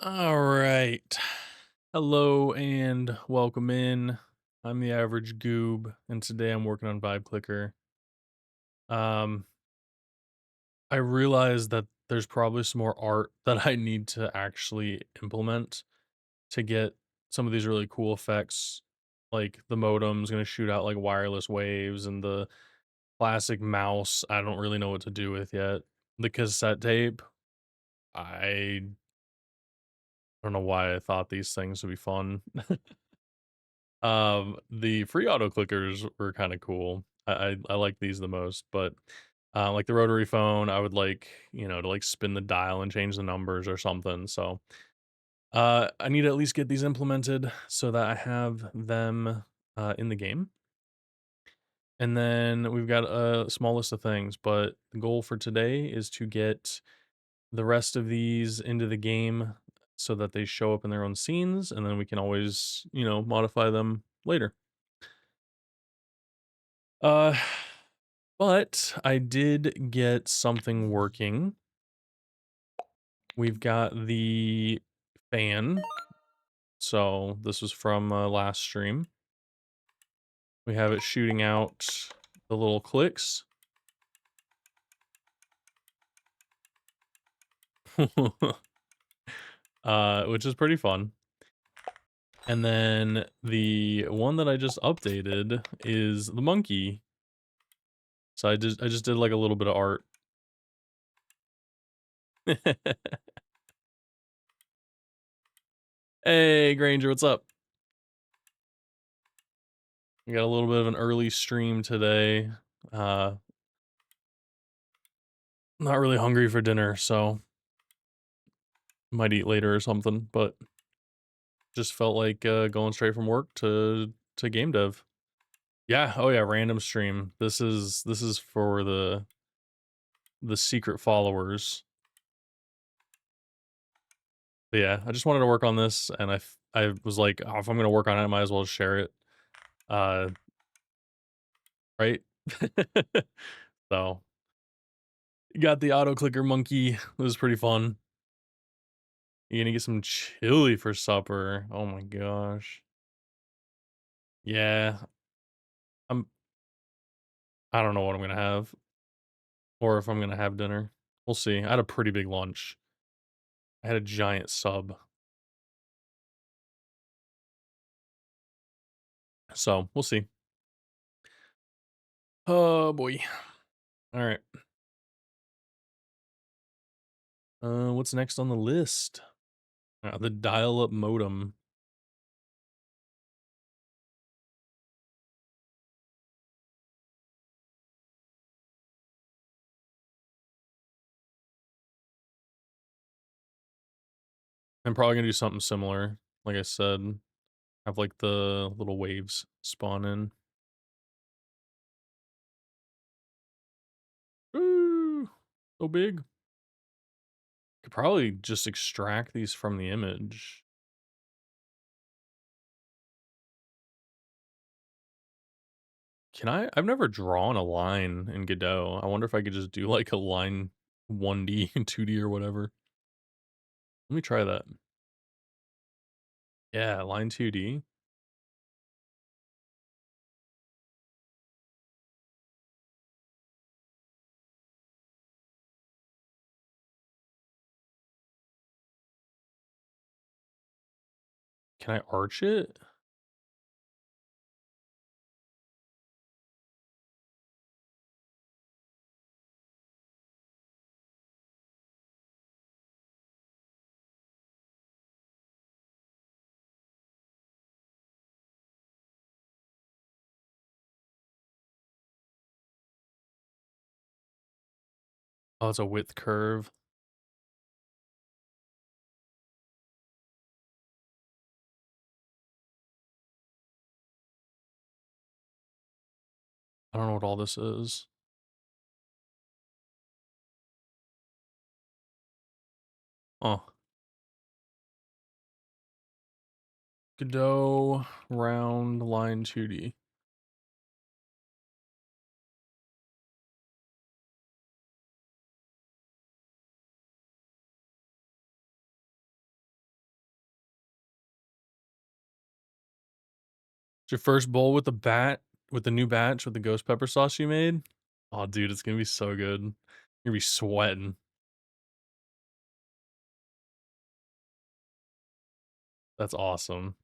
All right. Hello and welcome in. I'm the average goob, and today I'm working on Vibe Clicker. Um, I realize that there's probably some more art that I need to actually implement to get some of these really cool effects. Like the modem's gonna shoot out like wireless waves, and the classic mouse, I don't really know what to do with yet. The cassette tape, I don't know why I thought these things would be fun. The free auto clickers were kinda cool. I like these the most, but, like the rotary phone, I would like, to, like, spin the dial and change the numbers or something, so, I need to at least get these implemented so that I have them, in the game, and then we've got a small list of things, but the goal for today is to get the rest of these into the game so that they show up in their own scenes, and then we can always, modify them later. Uh, but I did get something working. We've got the fan. So this was from last stream. We have it shooting out the little clicks, which is pretty fun. And then the one that I just updated is the monkey. So I just did like a little bit of art. Hey Granger, what's up? We got a little bit of an early stream today. Uh Not really hungry for dinner, so might eat later or something, but just felt like going straight from work to game dev. Yeah, oh yeah, random stream. This is for the secret followers. But yeah, I just wanted to work on this, and I was like, oh, if I'm gonna work on it, I might as well share it. Uh, right? So you got the auto clicker monkey. It was pretty fun. You're gonna get some chili for supper. Oh my gosh. Yeah, I'm. I don't know what I'm gonna have. Or if I'm gonna have dinner. We'll see. I had a pretty big lunch. I had a giant sub. So, we'll see. Oh, boy. Alright. What's next on the list? The dial-up modem. I'm probably gonna do something similar. Like I said, have, like, the little waves spawn in. Ooh, so big. Could probably just extract these from the image. Can I? I've never drawn a line in Godot. I wonder if I could just do, like, a line 1D, 2D, or whatever. Let me try that. Yeah, line 2D. Can I arch it? Oh, it's a width curve. I don't know what all this is. Oh, Godot round line 2D. It's your first bowl with the new batch with the ghost pepper sauce you made? Oh, dude, it's gonna be so good. You're gonna be sweating. That's awesome.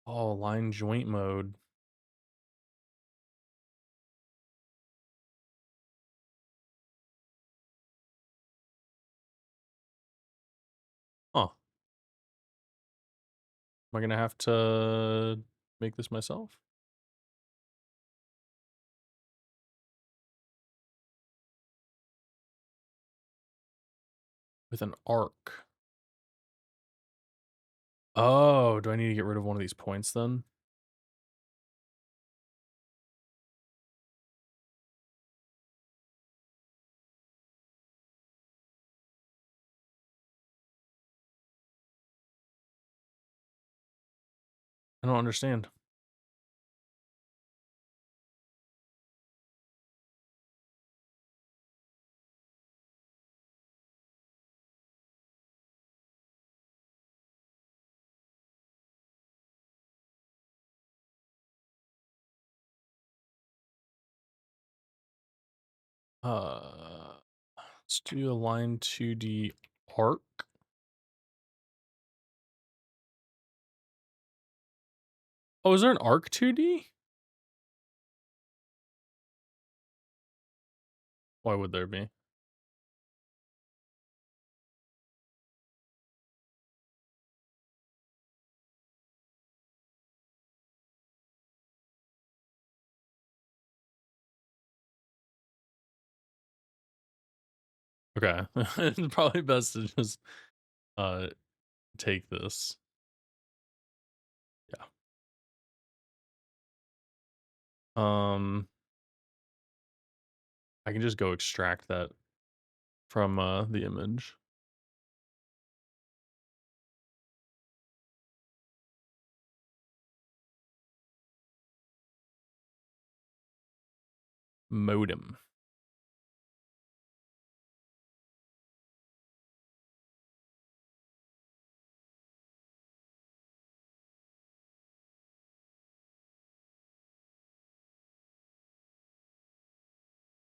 Oh, line joint mode. Huh. Am I gonna have to make this myself? With an arc. Oh, do I need to get rid of one of these points then? I don't understand. Let's do a line 2D arc. Oh, is there an arc 2D? Why would there be? Okay. It's probably best to just uh take this. Yeah. I can just go extract that from the image. Modem.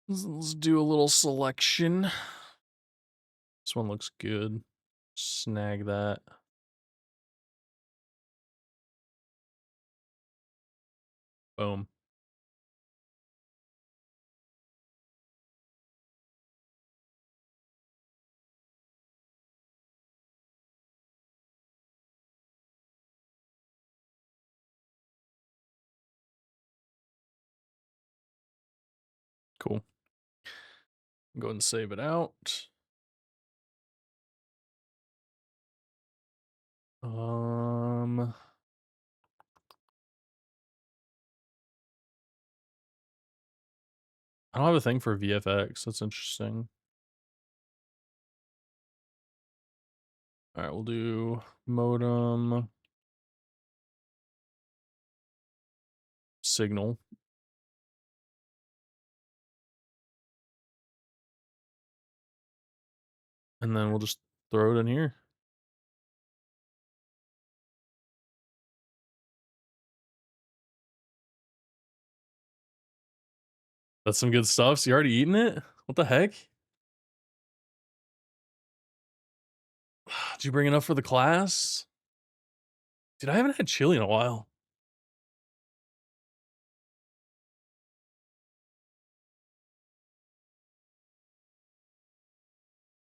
Let's do a little selection. This one looks good. Snag that. Boom. Cool. Go ahead and save it out. I don't have a thing for VFX. That's interesting. All right, we'll do modem signal. And then we'll just throw it in here. That's some good stuff. So you already eaten it? What the heck? Did you bring enough for the class? Dude, I haven't had chili in a while.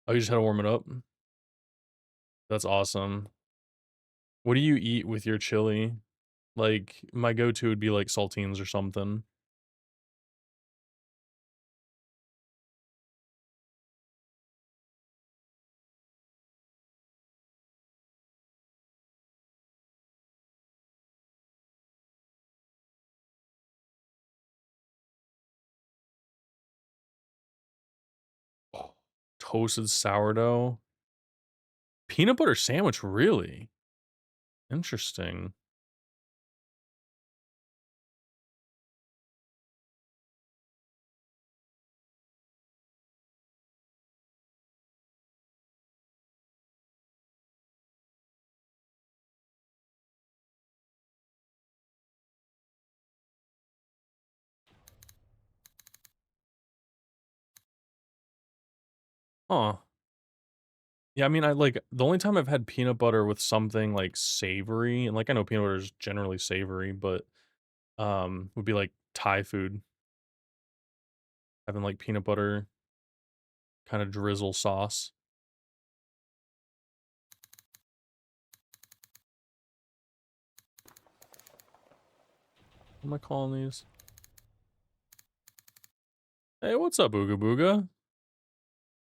Oh, you just had to warm it up? That's awesome. What do you eat with your chili? Like, my go-to would be, like, saltines or something. Oh, toasted sourdough? Peanut butter sandwich, really? Interesting. Huh. Yeah, I mean, I like the only time I've had peanut butter with something like savory, and like I know peanut butter is generally savory, but would be like Thai food, having like peanut butter kind of drizzle sauce. What am I calling these? Hey, what's up, Ooga Booga?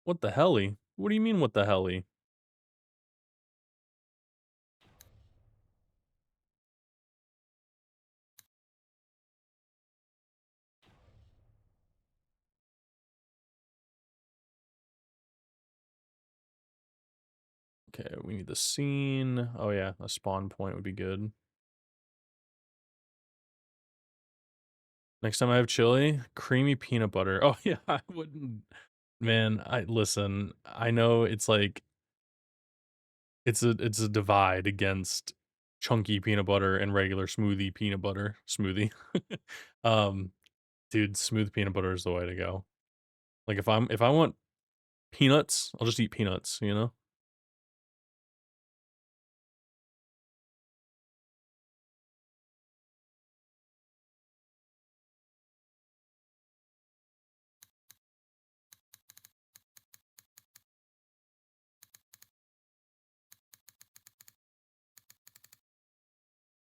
What the helly? What do you mean, what the helly? Okay, we need the scene. Oh yeah, a spawn point would be good. Next time I have chili, creamy peanut butter. Oh yeah, I wouldn't. Man, I listen. I know it's like it's a divide against chunky peanut butter and regular smoothie peanut butter smoothie. um, dude, smooth peanut butter is the way to go. Like if I want peanuts, I'll just eat peanuts. You know.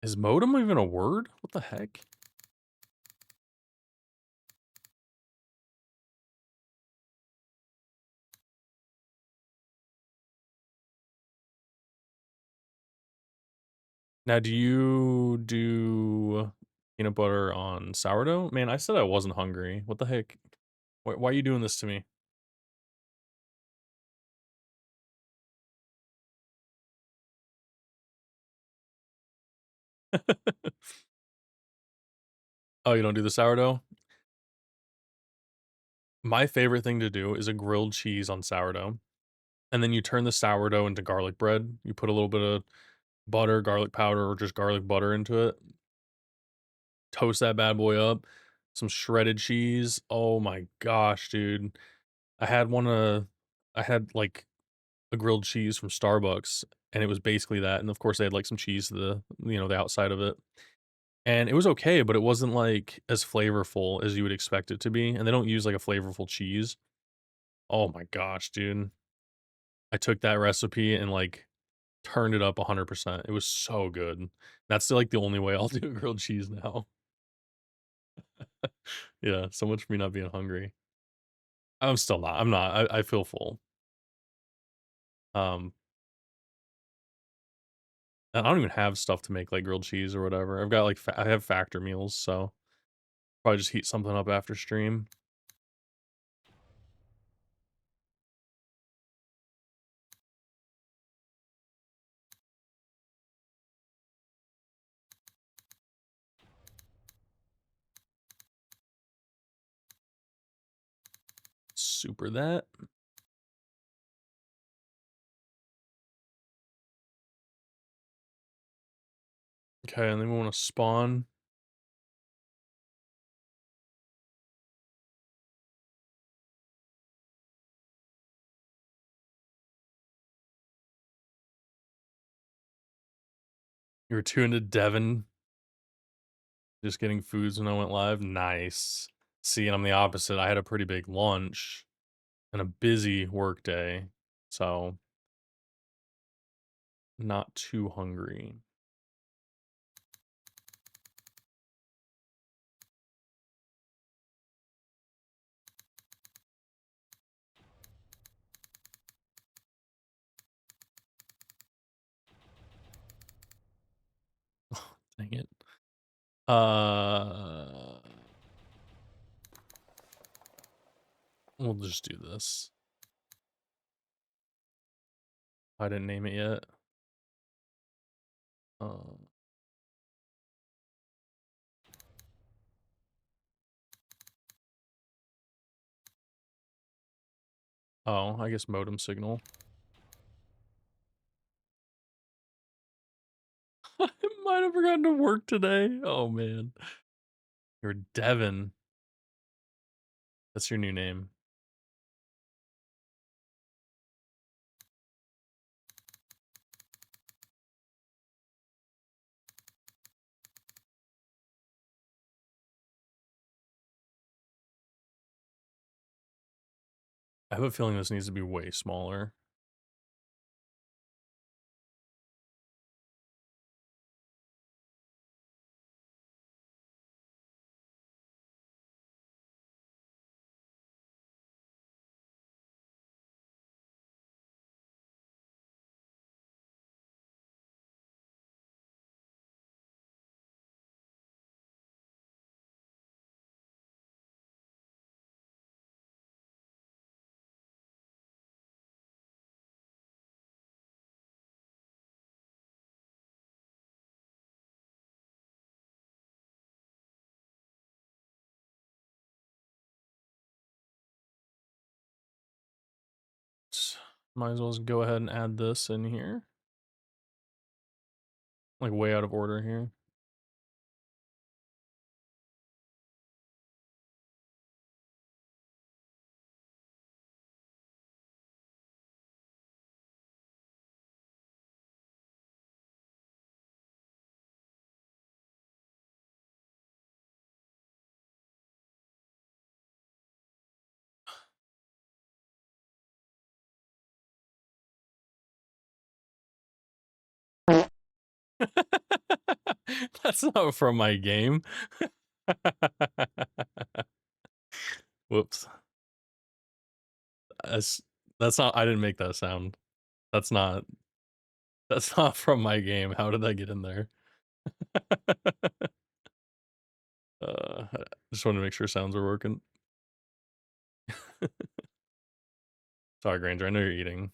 Is modem even a word? What the heck? Now, do you do peanut butter on sourdough? Man, I said I wasn't hungry. What the heck? Why are you doing this to me? Oh, you don't do the sourdough? My favorite thing to do is a grilled cheese on sourdough, and then you turn the sourdough into garlic bread. You put a little bit of butter, garlic powder, or just garlic butter into it. Toast that bad boy up. Some shredded cheese. Oh my gosh, dude. I had one I had like a grilled cheese from Starbucks, and it was basically that, and of course, they had, like, some cheese to the outside of it, and it was okay, but it wasn't, like, as flavorful as you would expect it to be, and they don't use, like, a flavorful cheese. Oh my gosh, dude. I took that recipe and, like, turned it up 100%. It was so good. That's, like, the only way I'll do grilled cheese now. Yeah, so much for me not being hungry. I'm still not, I'm not, I feel full. Um, and I don't even have stuff to make, like, grilled cheese or whatever. I've got, like, I have Factor meals, so probably just heat something up after stream. Super that. Okay, and then we wanna spawn. You were too into Devon, just getting foods when I went live? Nice. See, and I'm the opposite. I had a pretty big lunch and a busy work day, so not too hungry. Dang it. Uh, we'll just do this. I didn't name it yet. Uh, oh, I guess modem signal. I might have forgotten to work today. Oh man. You're Devon. That's your new name. I have a feeling this needs to be way smaller. Might as well just go ahead and add this in here. Like way out of order here. That's not from my game. Whoops. That's not, I didn't make that sound. That's not from my game. How did that get in there? I just wanted to make sure sounds are working. Sorry, Granger, I know you're eating.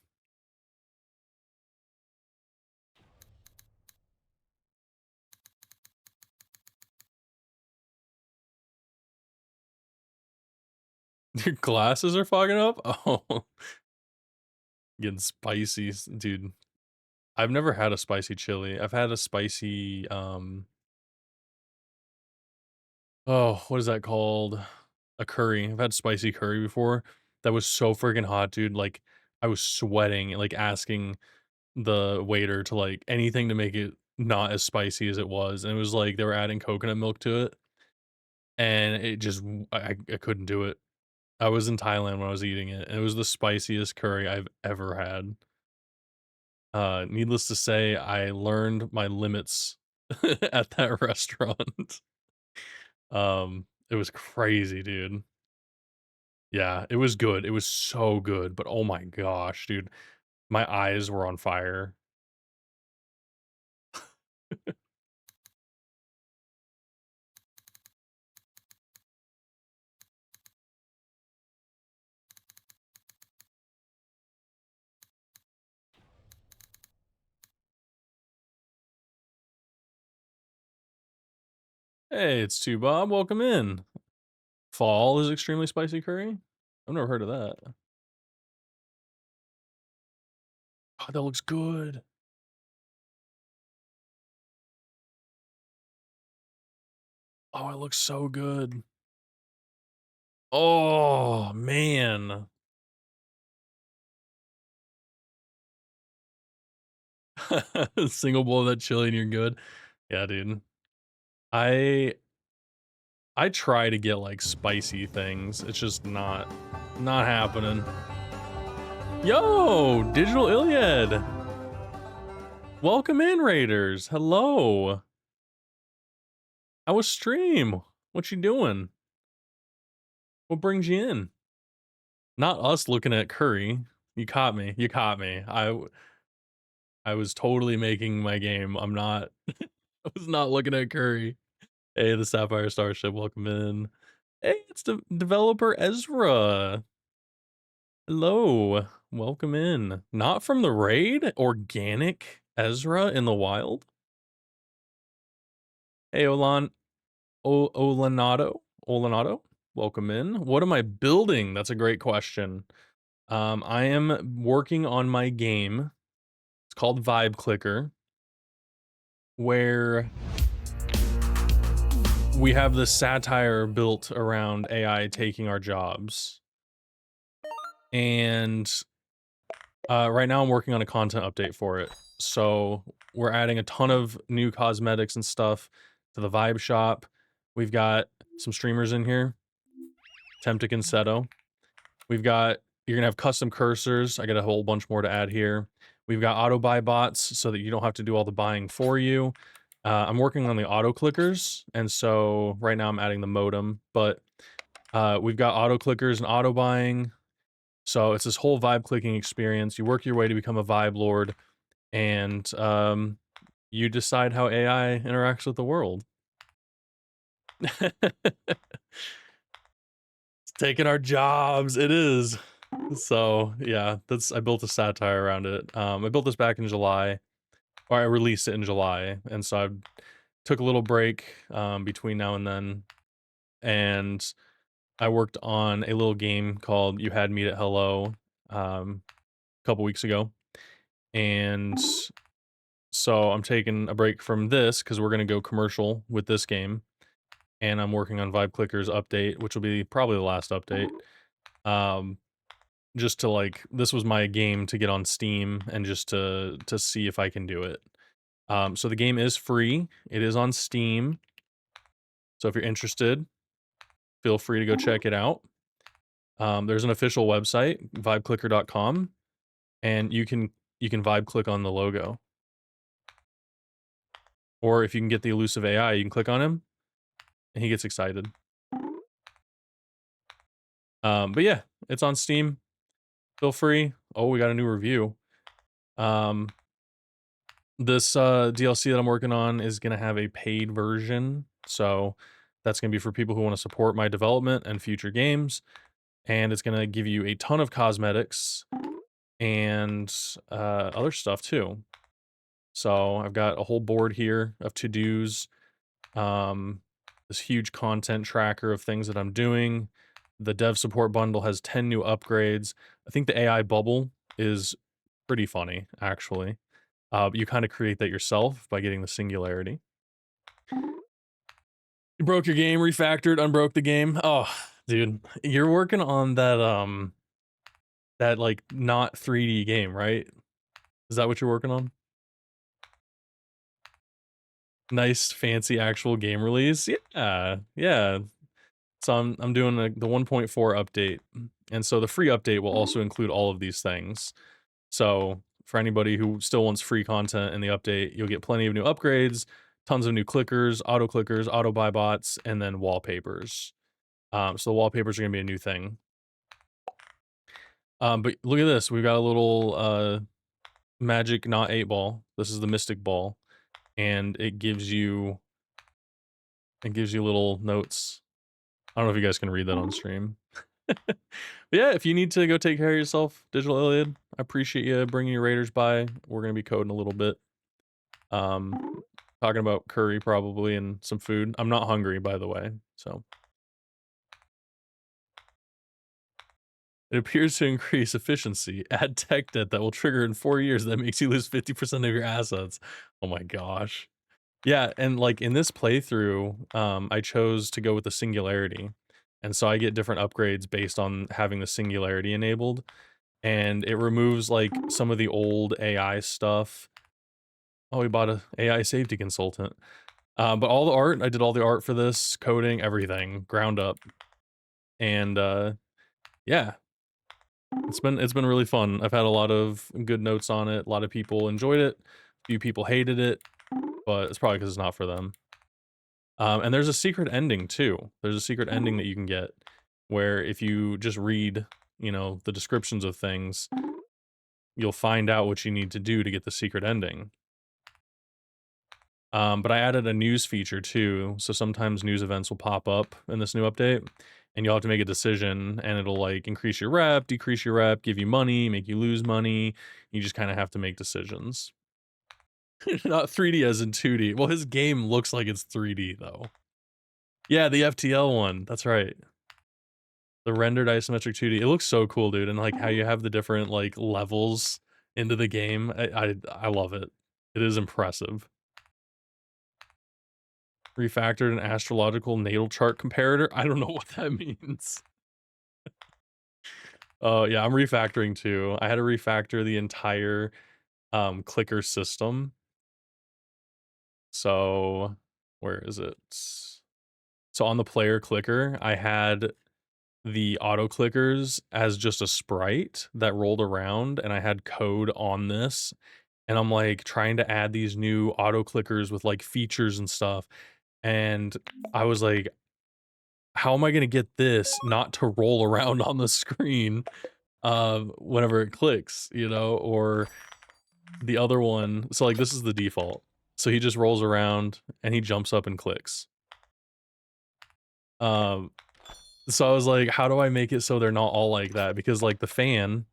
Your glasses are fogging up? Oh. Getting spicy, dude. I've never had a spicy chili. I've had a spicy, oh, what is that called? A curry. I've had spicy curry before. That was so freaking hot, dude. Like, I was sweating, like, asking the waiter to, like, anything to make it not as spicy as it was, and it was like they were adding coconut milk to it, and it just I couldn't do it. I was in Thailand when I was eating it, and it was the spiciest curry I've ever had. Needless to say, I learned my limits at that restaurant. It was crazy, dude. Yeah, it was good. It was so good, but oh my gosh, dude, my eyes were on fire. Hey, it's 2 Bob. Welcome in. Fall is extremely spicy curry? I've never heard of that. Oh, that looks good. Oh, it looks so good. Oh, man. Single bowl of that chili and you're good. Yeah, dude. I I try to get, like, spicy things. It's just not happening. Yo, Digital Iliad. Welcome in, Raiders. Hello. How was stream? What you doing? What brings you in? Not us looking at Curry. You caught me. You caught me. I was totally making my game. I'm not I was not looking at Curry. Hey, the Sapphire Starship, welcome in. Hey, it's the developer Ezra. Hello. Welcome in. Not from the raid? Organic Ezra in the wild? Hey, Olanato, welcome in. What am I building? That's a great question. I am working on my game. It's called Vibe Clicker, where we have the satire built around AI taking our jobs. And right now I'm working on a content update for it. So we're adding a ton of new cosmetics and stuff to the Vibe shop. We've got some streamers in here. Temptic and Seto. We've got You're gonna have custom cursors. I got a whole bunch more to add here. We've got auto buy bots so that you don't have to do all the buying for you. I'm working on the auto clickers, and so right now I'm adding the modem, but we've got auto clickers and auto buying. So it's this whole vibe clicking experience. You work your way to become a vibe lord, and you decide how AI interacts with the world. It's taking our jobs. It is. So yeah, that's I built a satire around it. I built this back in July, or I released it in July, and so I took a little break between now and then, and I worked on a little game called You Had Me at Hello a couple weeks ago, and so I'm taking a break from this because we're gonna go commercial with this game, and I'm working on Vibe Clicker's update, which will be probably the last update. Um, just to like this was my game to get on Steam and just to see if I can do it. So the game is free. It is on Steam. So if you're interested, feel free to go check it out. There's an official website, vibeclicker.com, and you can vibe click on the logo. Or if you can get the elusive AI, you can click on him and he gets excited. But yeah, it's on Steam. Feel free. Oh, we got a new review. This DLC that I'm working on is gonna have a paid version, so that's gonna be for people who want to support my development and future games, and it's gonna give you a ton of cosmetics and other stuff too. So I've got a whole board here of to-dos, um, this huge content tracker of things that I'm doing. The dev support bundle has 10 new upgrades. I think the AI bubble is pretty funny, actually. You kind of create that yourself by getting the singularity. You broke your game, refactored, unbroke the game. Oh, dude, you're working on that like not 3D game, right? Is that what you're working on? Nice, fancy actual game release. Yeah, yeah. So I'm doing the 1.4 update, and so the free update will also include all of these things. So for anybody who still wants free content in the update, you'll get plenty of new upgrades, tons of new clickers, auto buy bots, and then wallpapers. So the wallpapers are gonna be a new thing. But look at this. We've got a little magic not 8-ball. This is the mystic ball, and it gives you little notes. I don't know if you guys can read that on stream. But yeah, if you need to go take care of yourself, Digital Iliad, I appreciate you bringing your Raiders by. We're gonna be coding a little bit. Talking about curry probably and some food. I'm not hungry, by the way, so. It appears to increase efficiency. Add tech debt that will trigger in 4 years that makes you lose 50% of your assets. Oh my gosh. Yeah, and, like, in this playthrough, I chose to go with the singularity, and so I get different upgrades based on having the singularity enabled, and it removes, like, some of the old AI stuff. Oh, we bought a AI safety consultant. But all the art, I did all the art for this, coding, everything, ground up, and, yeah, it's been really fun. I've had a lot of good notes on it, a lot of people enjoyed it, a few people hated it, but it's probably because it's not for them. And there's a secret ending too. There's a secret ending that you can get where if you just read, the descriptions of things, you'll find out what you need to do to get the secret ending. But I added a news feature too, so sometimes news events will pop up in this new update, and you'll have to make a decision, and it'll like increase your rep, decrease your rep, give you money, make you lose money. You just kind of have to make decisions. Not 3D as in 2D. Well, his game looks like it's 3D though. Yeah, the FTL one. That's right. The rendered isometric 2D. It looks so cool, dude, and like how you have the different like levels into the game. I love it. It is impressive. Refactored an astrological natal chart comparator. I don't know what that means. Oh, yeah, I'm refactoring too. I had to refactor the entire clicker system. So where is it? So on the player clicker, I had the auto clickers as just a sprite that rolled around, and I had code on this, and I'm like trying to add these new auto clickers with like features and stuff. And I was like, how am I going to get this not to roll around on the screen whenever it clicks, you know, or the other one. So like this is the default. So he just rolls around and he jumps up and clicks. Um, so I was like, how do I make it so they're not all like that? Because like the fan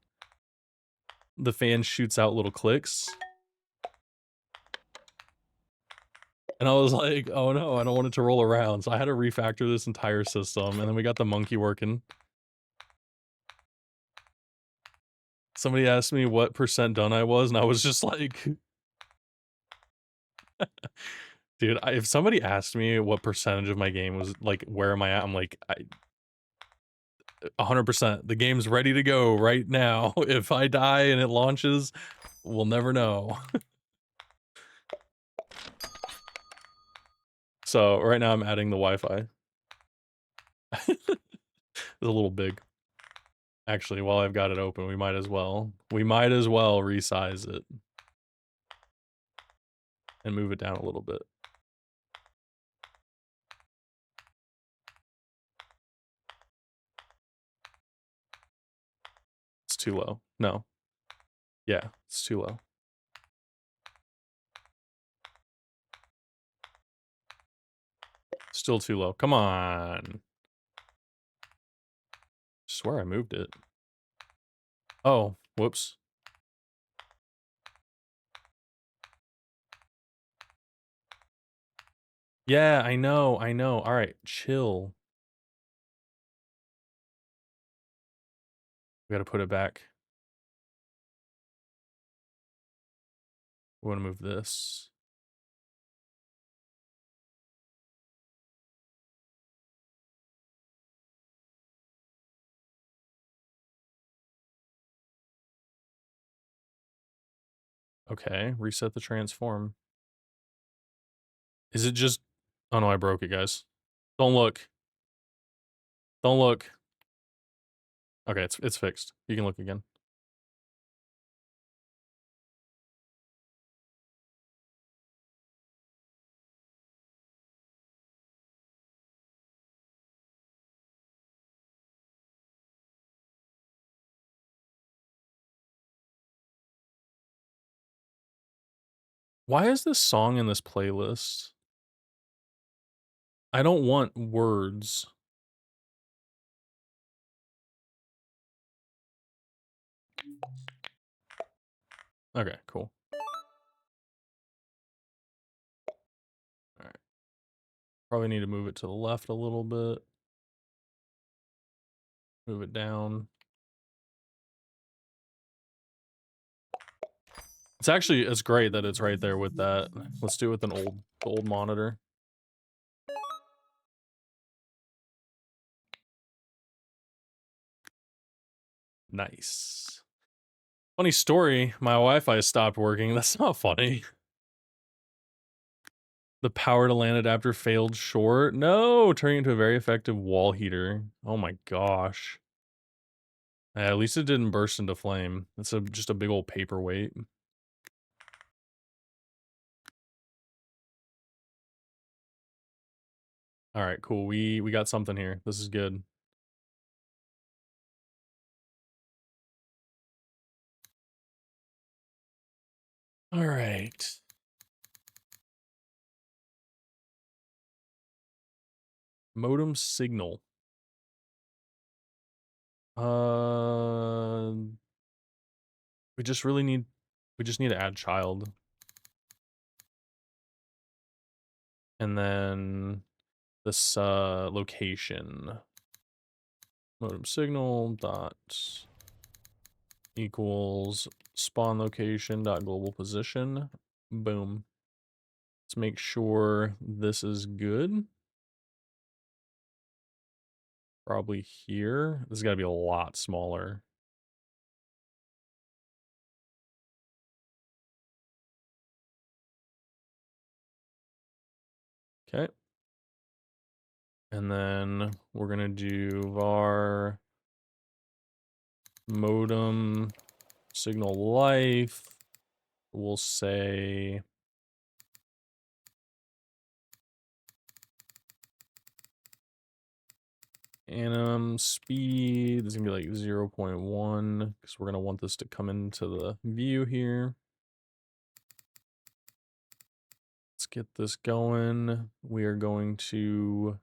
shoots out little clicks. And I was like, oh no, I don't want it to roll around. So I had to refactor this entire system, and then we got the monkey working. Somebody asked me what % done I was, and I was just like, dude, if somebody asked me what percentage of my game was like, where am I at? I'm like, 100%. The game's ready to go right now. If I die and it launches, we'll never know. So right now I'm adding the Wi-Fi. It's a little big. Actually, while I've got it open, we might as well resize it and move it down a little bit. It's too low. No. Yeah, it's too low. Still too low. Come on. Swear I moved it. Oh, whoops. Yeah, I know. All right, chill. We gotta put it back. We wanna move this. Okay, reset the transform. Is it just... Oh no, I broke it, guys. Don't look. Don't look. Okay, it's fixed. You can look again. Why is this song in this playlist? I don't want words. Okay, cool. All right. Probably need to move it to the left a little bit. Move it down. It's great that it's right there with that. Let's do it with the old monitor. Nice. Funny story, my Wi-Fi stopped working. That's not funny. The power to LAN adapter failed short. No, turning into a very effective wall heater. Oh my gosh. At least it didn't burst into flame. It's just a big old paperweight. All right, cool. We got something here. This is good. All right. Modem signal. Uh, we just need to add child. And then this location. Modem signal dot equals spawn location dot global position. Boom. Let's make sure this is good. Probably here. This has got to be a lot smaller. Okay. And then we're gonna do var modem signal life. We'll say anim speed is gonna be like 0.1 because we're gonna want this to come into the view here. Let's get this going. We are going to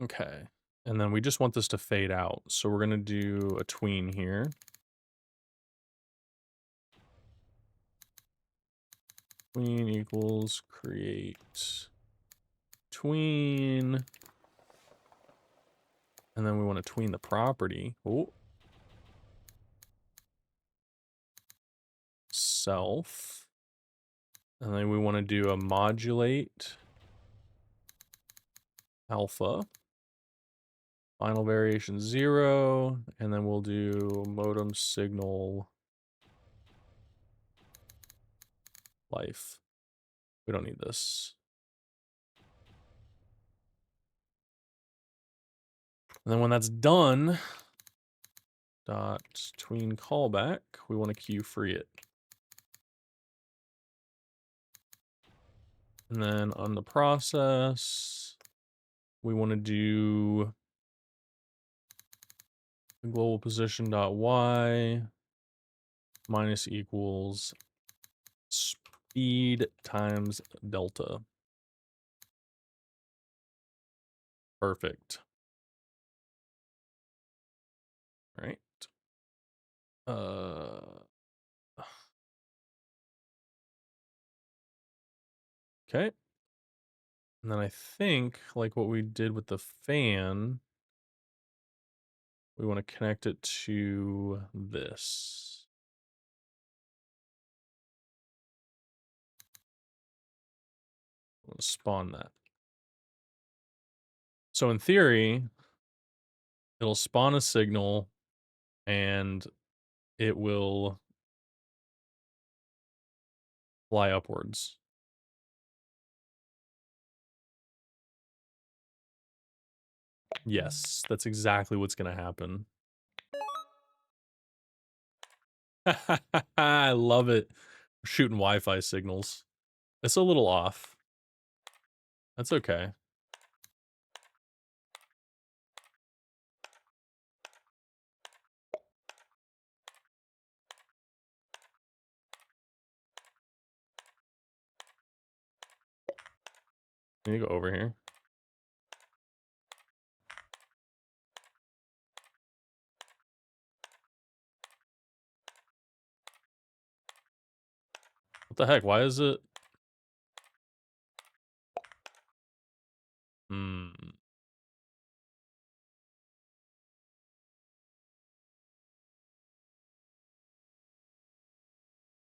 okay. And then we just want this to fade out. So we're gonna do a tween here. Tween equals create tween. And then we want to tween the property. Oh. Self. And then we want to do a modulate alpha. Final variation 0. And then we'll do modem signal life. We don't need this. And then when that's done, dot tween callback, we want to queue free it. And then on the process, we want to do global position dot y minus equals speed times delta. Perfect. All right. Okay. And then I think, like what we did with the fan, we want to connect it to this. Let's spawn that. So in theory, it'll spawn a signal and it will fly upwards. Yes, that's exactly what's going to happen. I love it. We're shooting Wi-Fi signals. It's a little off. That's okay. Let me go over here. What the heck? Why is it?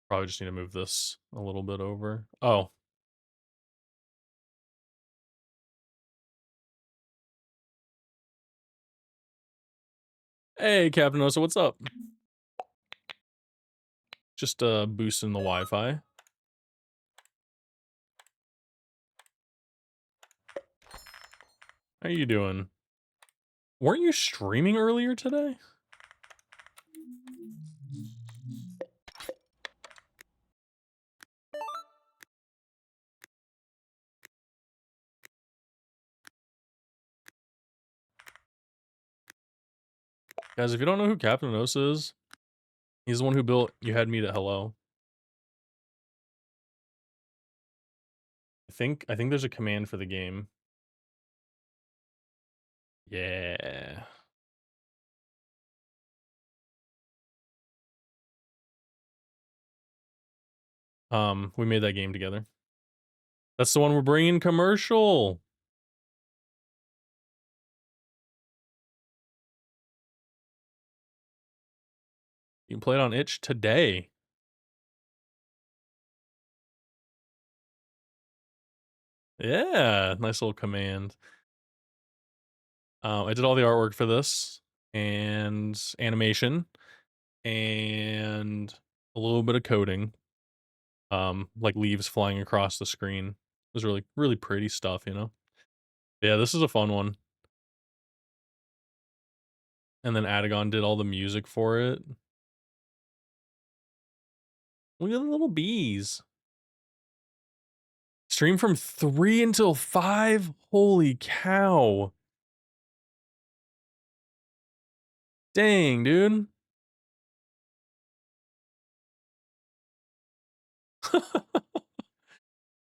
Probably just need to move this a little bit over. Oh. Hey, Captain Osa, what's up? Just boosting the Wi-Fi. How you doing? Weren't you streaming earlier today? Guys, if you don't know who Captain Osa is, he's the one who built You Had Meat at Hello. I think there's a command for the game. Yeah. We made that game together. That's the one we're bringing commercial. You can play it on itch today. Yeah, nice little command. I did all the artwork for this and animation and a little bit of coding, like leaves flying across the screen. It was really, really pretty stuff, you know? Yeah, this is a fun one. And then Adagon did all the music for it. Look at the little bees. Stream from 3 until 5? Holy cow. Dang, dude.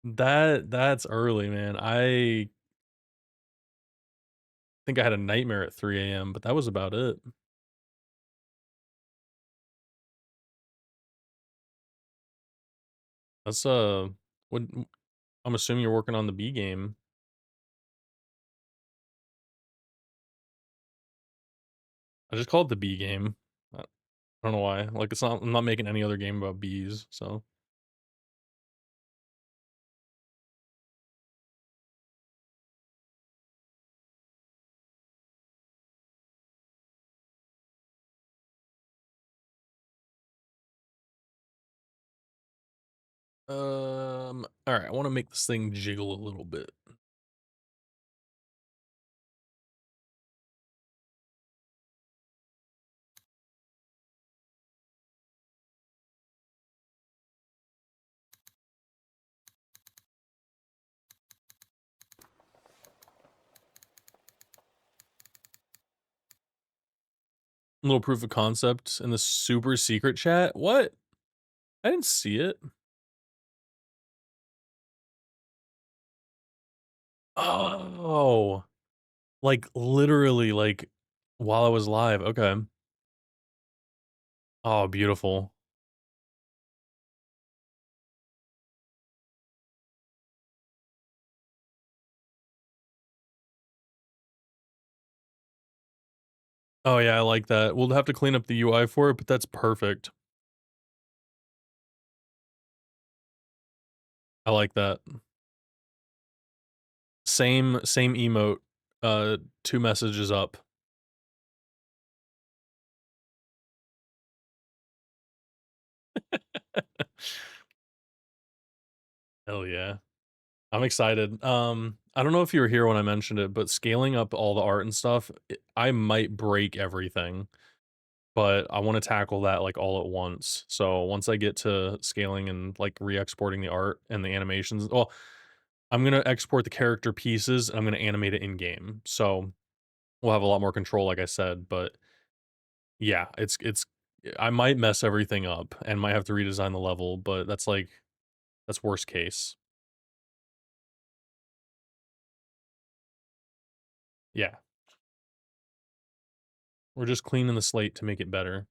That's early, man. I think I had a nightmare at 3 AM, but that was about it. That's, what I'm assuming you're working on the B game. I just call it the B game. I don't know why. Like, it's not I'm not making any other game about bees, so alright, I wanna make this thing jiggle a little bit. Little proof of concept in the super secret chat? What? I didn't see it. Oh, like, literally, like, while I was live, okay. Oh, beautiful. Oh, yeah, I like that. We'll have to clean up the UI for it, but that's perfect. I like that. Same emote, 2 messages up. Hell yeah. I'm excited. I don't know if you were here when I mentioned it, but scaling up all the art and stuff, I might break everything, but I want to tackle that like all at once. So once I get to scaling and like re-exporting the art and the animations, well, I'm gonna export the character pieces and I'm gonna animate it in game. So we'll have a lot more control, like I said. But yeah, it's I might mess everything up and might have to redesign the level, but that's worst case. Yeah, we're just cleaning the slate to make it better.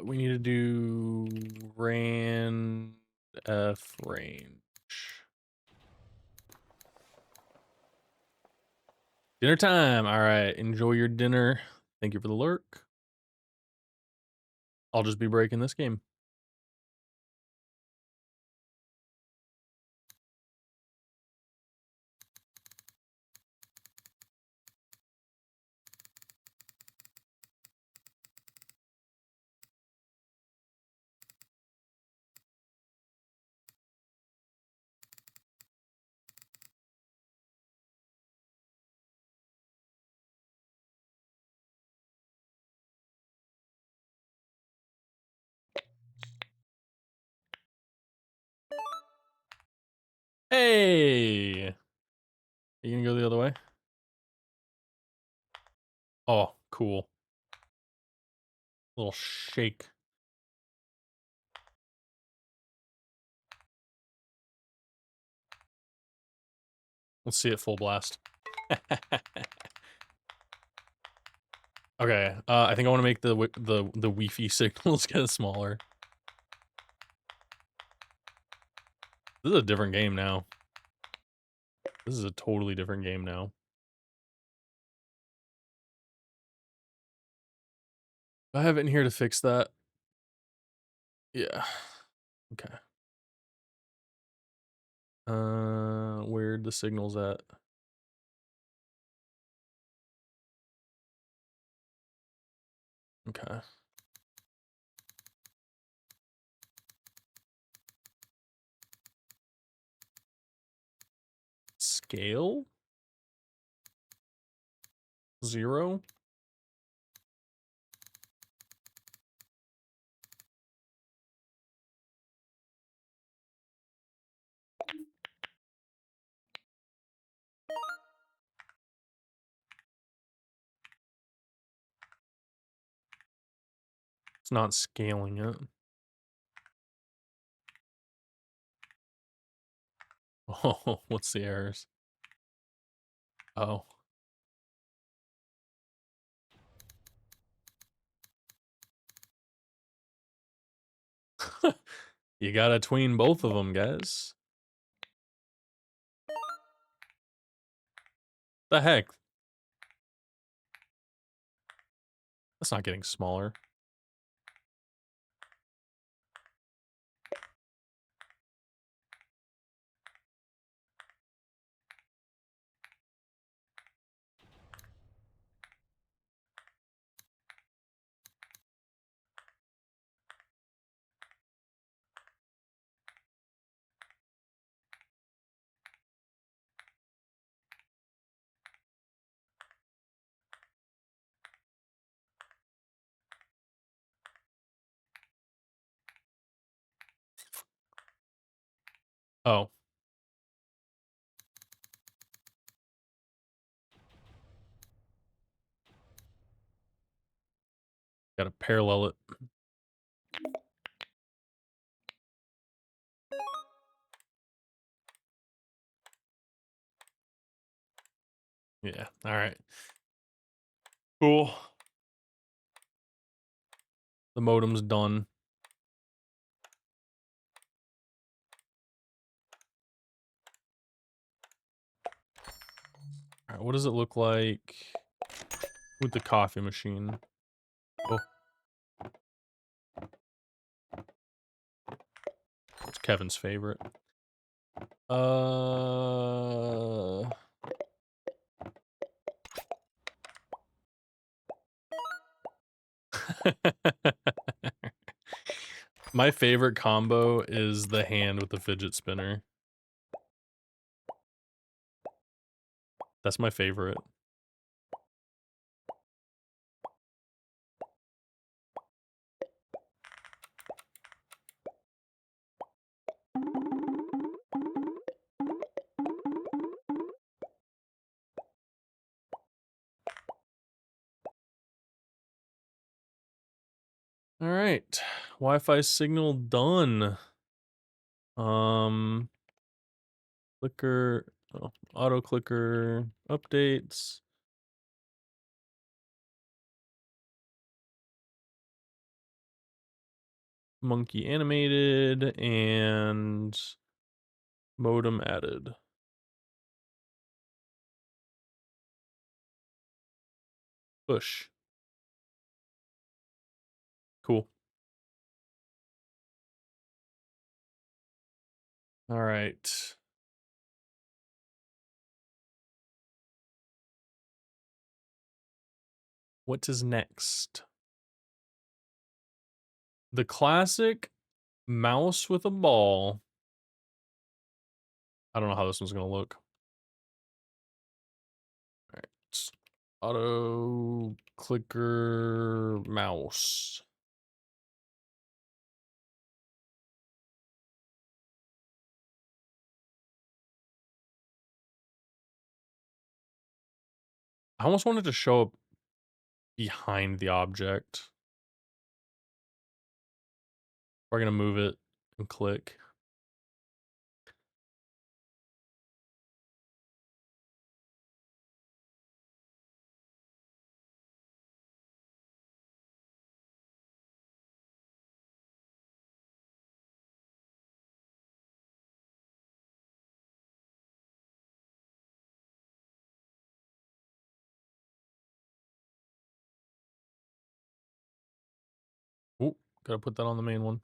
We need to do ran F range. Dinner time. All right. Enjoy your dinner. Thank you for the lurk. I'll just be breaking this game. Hey! Are you gonna go the other way? Oh, cool. Little shake. Let's see it full blast. Okay, I think I want to make the Wi-Fi signals get smaller. This is a different game now. This is a totally different game now. I have it in here to fix that. Yeah. Okay. Where'd the signals at? Okay. Scale? 0? It's not scaling it. Oh, what's the errors? Oh. You gotta tween both of them, guys. The heck? That's not getting smaller. Oh. Gotta parallel it. Yeah, alright. Cool. The modem's done. Alright, what does it look like with the coffee machine? Oh. It's Kevin's favorite. My favorite combo is the hand with the fidget spinner. That's my favorite. All right, Wi-Fi signal done. Clicker, oh, auto clicker updates. Monkey animated and modem added. Push. Cool. All right. What is next? The classic mouse with a ball. I don't know how this one's gonna look. All right. Auto clicker mouse. I almost wanted to show up behind the object. We're gonna move it and click. Oh, gotta put that on the main one.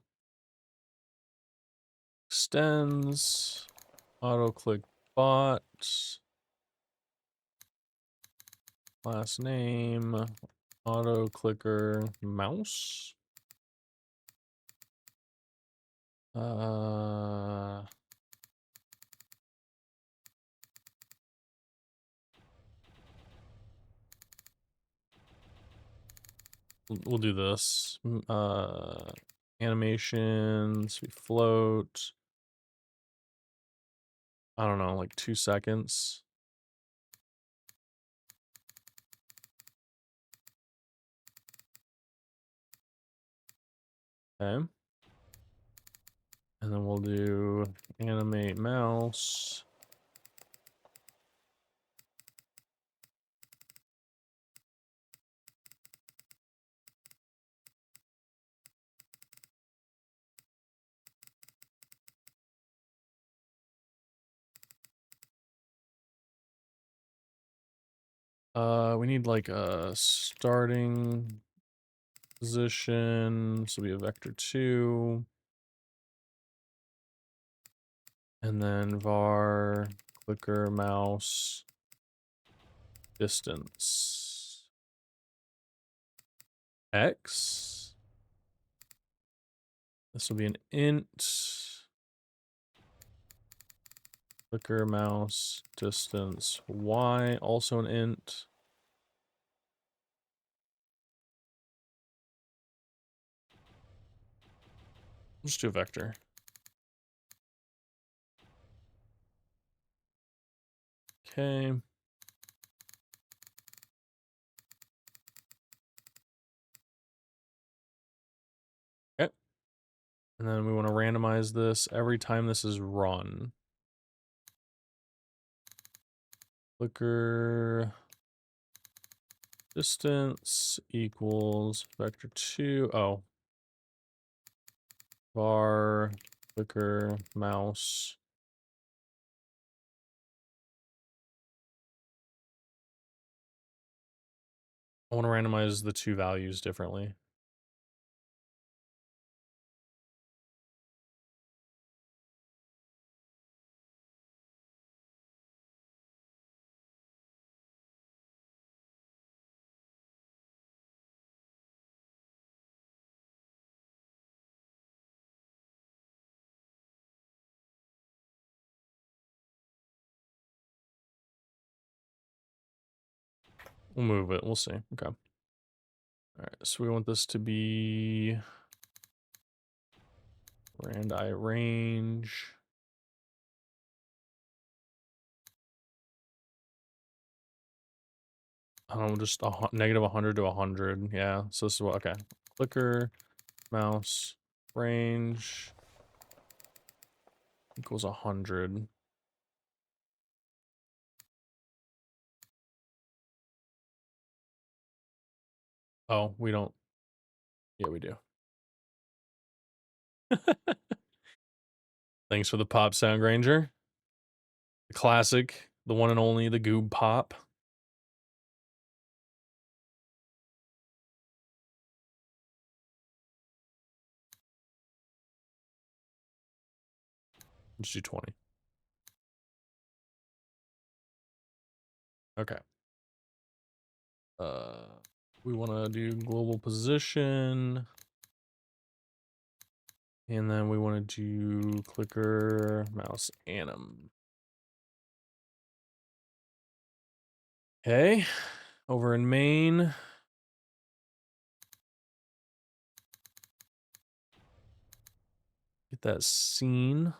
Extends, auto click bot, last name, auto clicker mouse. We'll do this. Animations, we float. I don't know, like 2 seconds. Okay. And then we'll do animate mouse. We need like a starting position. So we have vector 2. And then var clicker mouse distance x. This will be an int. Clicker mouse distance y, also an int. Let's do a vector. Okay. Okay. And then we want to randomize this every time this is run. Clicker distance equals vector 2. Oh. Var clicker mouse. I want to randomize the 2 values differently. We'll move it. We'll see. Okay. All right. So we want this to be randi range. I don't know, just negative 100 to 100. Yeah. So this is what, okay. Clicker, mouse, range equals 100. Oh, we don't. Yeah, we do. Thanks for the pop sound, Granger. The classic, the one and only, the Goob pop. Let's do 20. Okay. We want to do global position. And then we want to do clicker, mouse, anim. Okay. Over in main. Get that scene.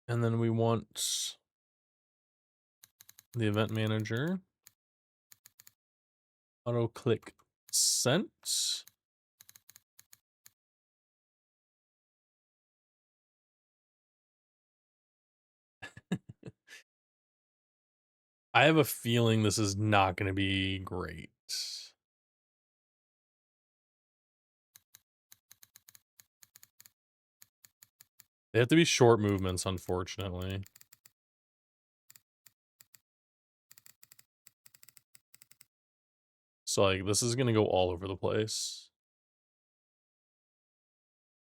And then we want the event manager. Auto click sent. I have a feeling this is not going to be great. They have to be short movements, unfortunately. So, like, this is going to go all over the place.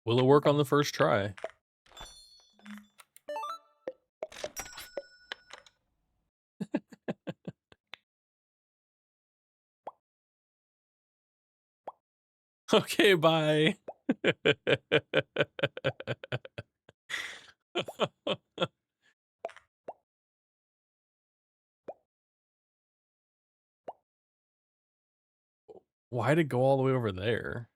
Will it work on the first try? Okay, bye. Why'd it go all the way over there?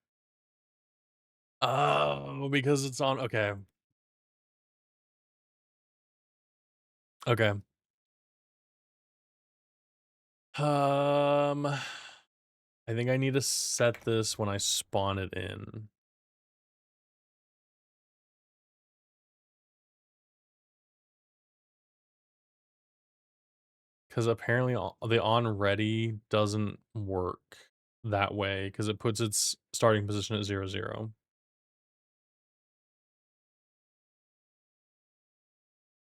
Oh, because it's on. Okay. Okay. I think I need to set this when I spawn it in. Because apparently the on ready doesn't work that way because it puts its starting position at 0, 0.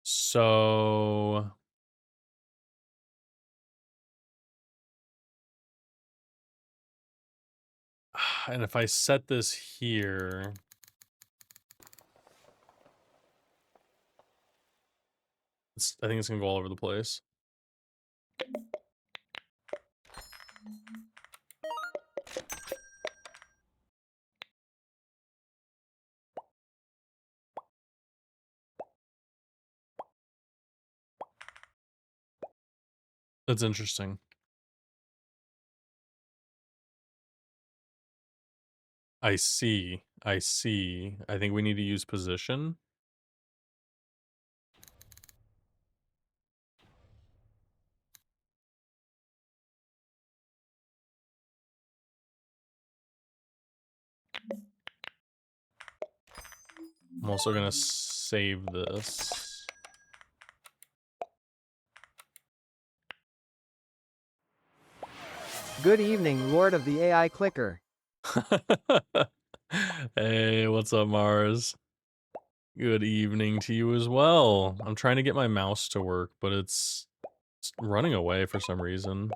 So and if I set this here, I think it's gonna go all over the place. That's interesting. I see. I see. I think we need to use position. I'm also gonna save this. Good evening, Lord of the AI Clicker. Hey, what's up, Mars? Good evening to you as well. I'm trying to get my mouse to work, but it's running away for some reason.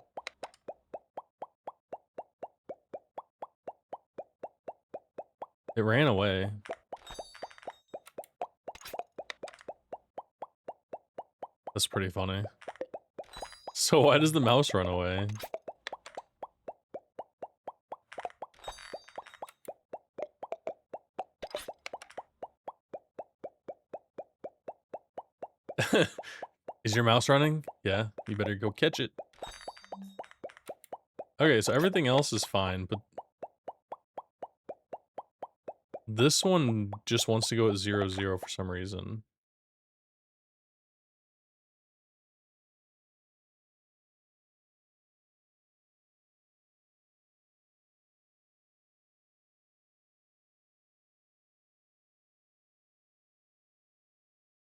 It ran away. That's pretty funny. So why does the mouse run away? Is your mouse running? Yeah, you better go catch it. Okay, so everything else is fine, but this one just wants to go at 0, 0 for some reason.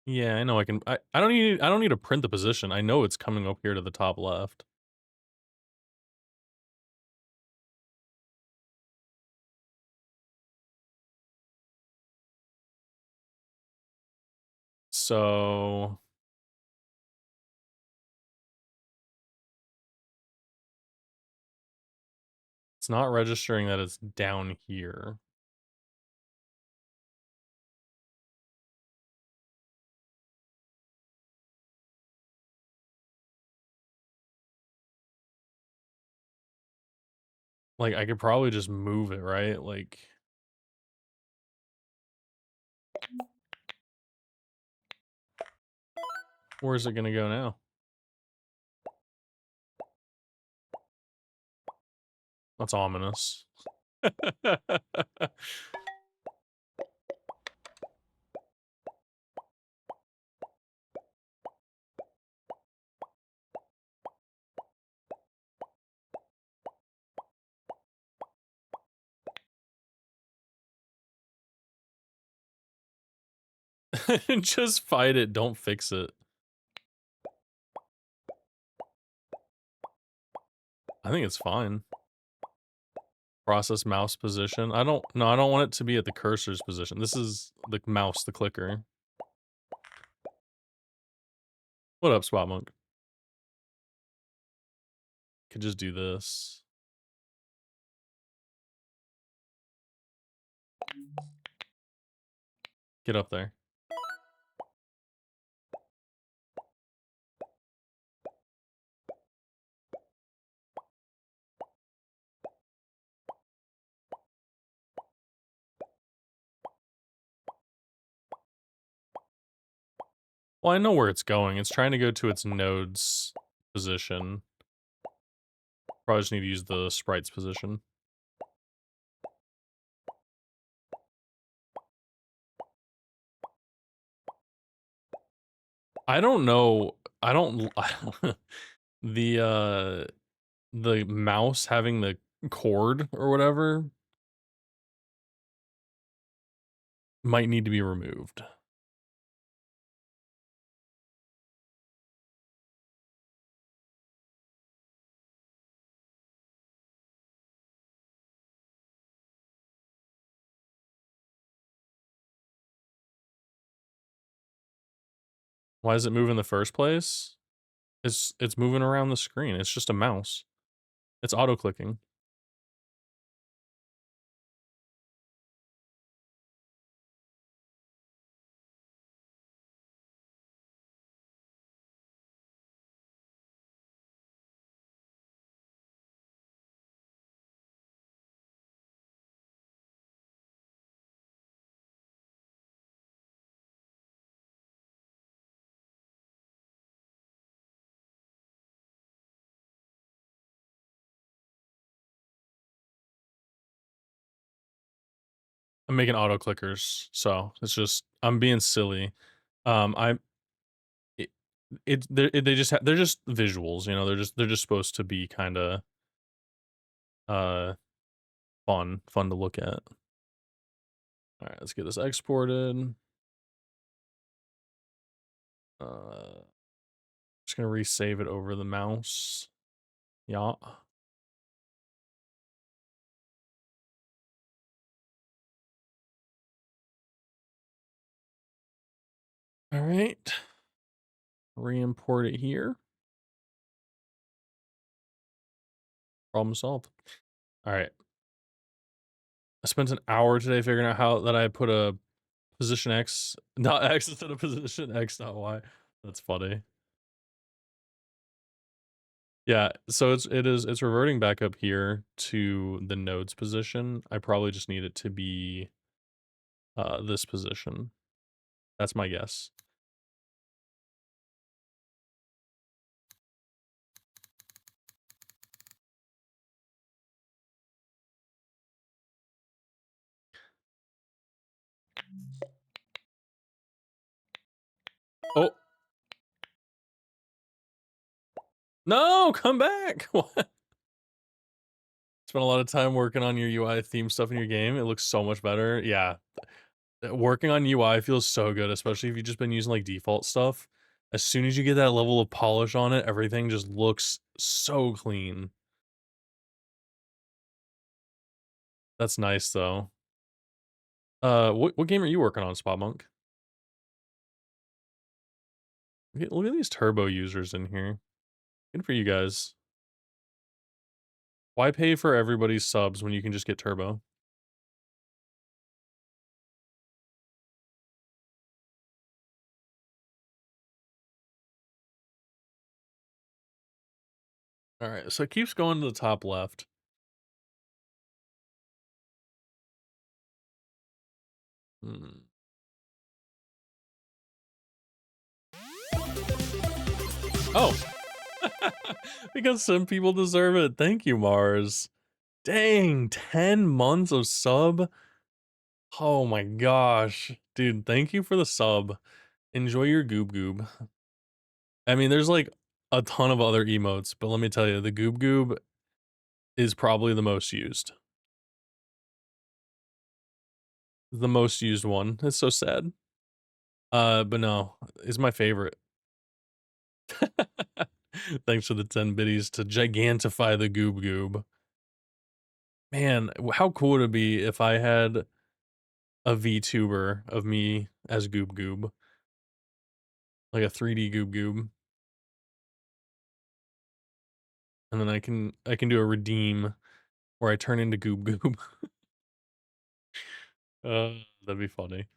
Yeah, I know I can I don't need to print the position. I know it's coming up here to the top left. So it's not registering that it's down here. Like, I could probably just move it, right? Like, where's it gonna go now? That's ominous. Just fight it, don't fix it. I think it's fine. Process mouse position. I don't want it to be at the cursor's position. This is the mouse, the clicker. What up, Spot Monk? Could just do this. Get up there. Well, I know where it's going. It's trying to go to its node's position. Probably just need to use the sprite's position. I don't know. I don't the mouse having the cord or whatever might need to be removed. Why is it move in the first place? It's moving around the screen. It's just a mouse. It's auto clicking. I'm making auto clickers, so it's just I'm being silly. I it, they just they're just visuals, you know. They're just supposed to be kind of uh fun to look at. All right, let's get this exported. Just gonna resave it over the mouse. Yeah. All right. Re-import it here. Problem solved. All right. I spent an hour today figuring out how that I put a position X, not X instead of position X, not Y. That's funny. Yeah, so it's reverting back up here to the node's position. I probably just need it to be this position. That's my guess. Oh. No, come back. What? Spent a lot of time working on your UI theme stuff in your game. It looks so much better. Yeah. Working on UI feels so good, especially if you've just been using like default stuff. As soon as you get that level of polish on it, everything just looks so clean. That's nice though. What game are you working on, Spot Monk? Look at these turbo users in here. Good for you guys. Why pay for everybody's subs when you can just get turbo? All right, so it keeps going to the top left. Oh, because some people deserve it. Thank you, Mars. Dang, 10 months of sub. Oh my gosh. Dude, thank you for the sub. Enjoy your goob goob. I mean, there's like a ton of other emotes, but let me tell you, the goob goob is probably the most used. The most used one. It's so sad. But no, it's my favorite. Thanks for the 10 biddies to gigantify the Goob Goob. Man, how cool would it be if I had a VTuber of me as Goob Goob? Like a 3D Goob Goob. And then I can do a redeem where I turn into Goob Goob. That'd be funny.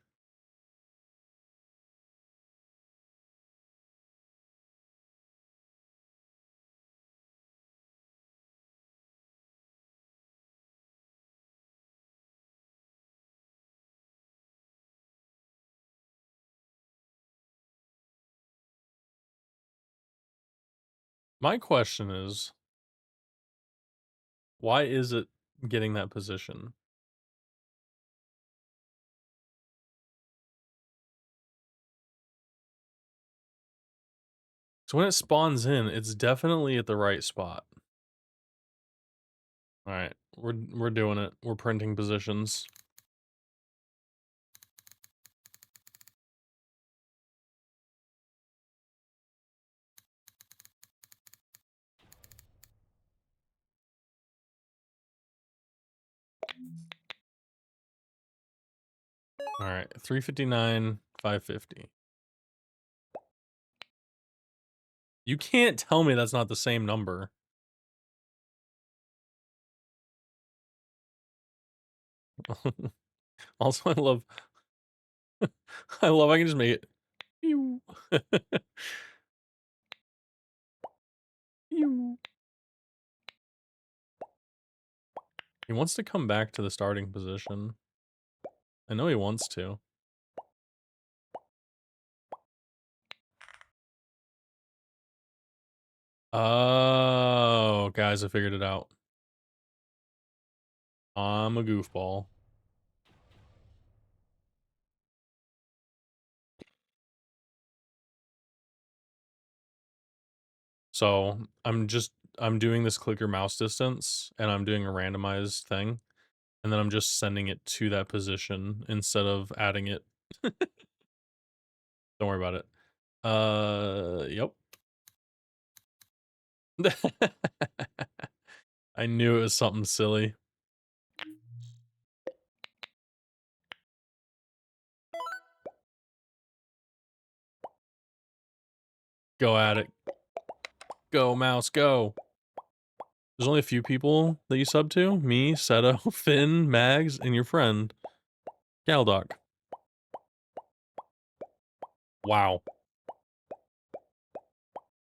My question is, why is it getting that position? So when it spawns in, it's definitely at the right spot. All right, we're doing it. We're printing positions. All right, 359, 550. You can't tell me that's not the same number. Also, I love I can just make it. Pew. Pew. He wants to come back to the starting position. I know he wants to. Oh, guys, I figured it out. I'm a goofball. So I'm doing this clicker mouse distance and I'm doing a randomized thing. And then I'm just sending it to that position instead of adding it. Don't worry about it. Yep. I knew it was something silly. Go at it. Go, mouse, go. There's only a few people that you sub to. Me, Seto, Finn, Mags, and your friend, Galdoc. Wow.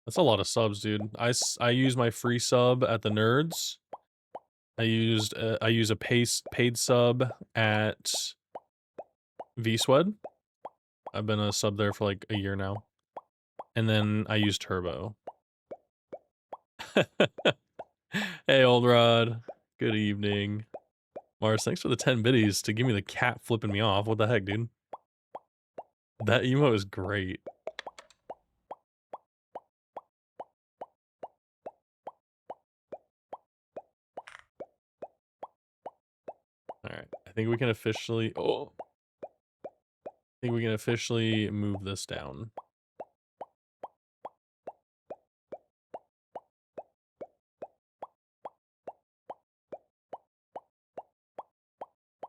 That's a lot of subs, dude. I use my free sub at the Nerds. I use a paid sub at VSwed. I've been a sub there for like a year now. And then I use Turbo. Hey, old Rod. Good evening. Mars, thanks for the 10 biddies to give me the cat flipping me off. What the heck, dude? That emo is great. Alright, I think we can officially... Oh! I think we can officially move this down.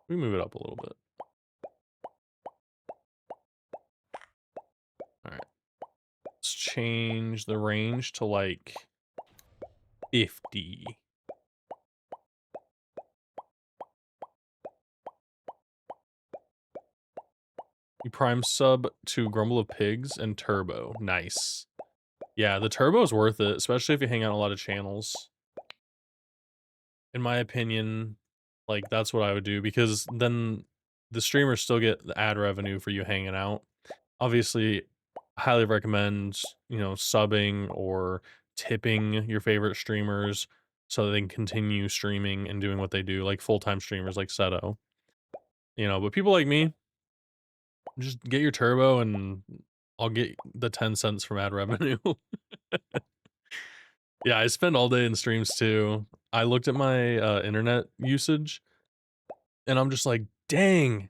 We move it up a little bit. Alright. Let's change the range to like 50. You prime sub to Grumble of Pigs and Turbo. Nice. Yeah, the Turbo is worth it, especially if you hang out on a lot of channels. In my opinion, like, that's what I would do, because then the streamers still get the ad revenue for you hanging out. Obviously, highly recommend, you know, subbing or tipping your favorite streamers so they can continue streaming and doing what they do, like full-time streamers like Seto. You know, but people like me, just get your Turbo and I'll get the 10 cents from ad revenue. Yeah, I spend all day in streams too. I looked at my internet usage and I'm just like, dang,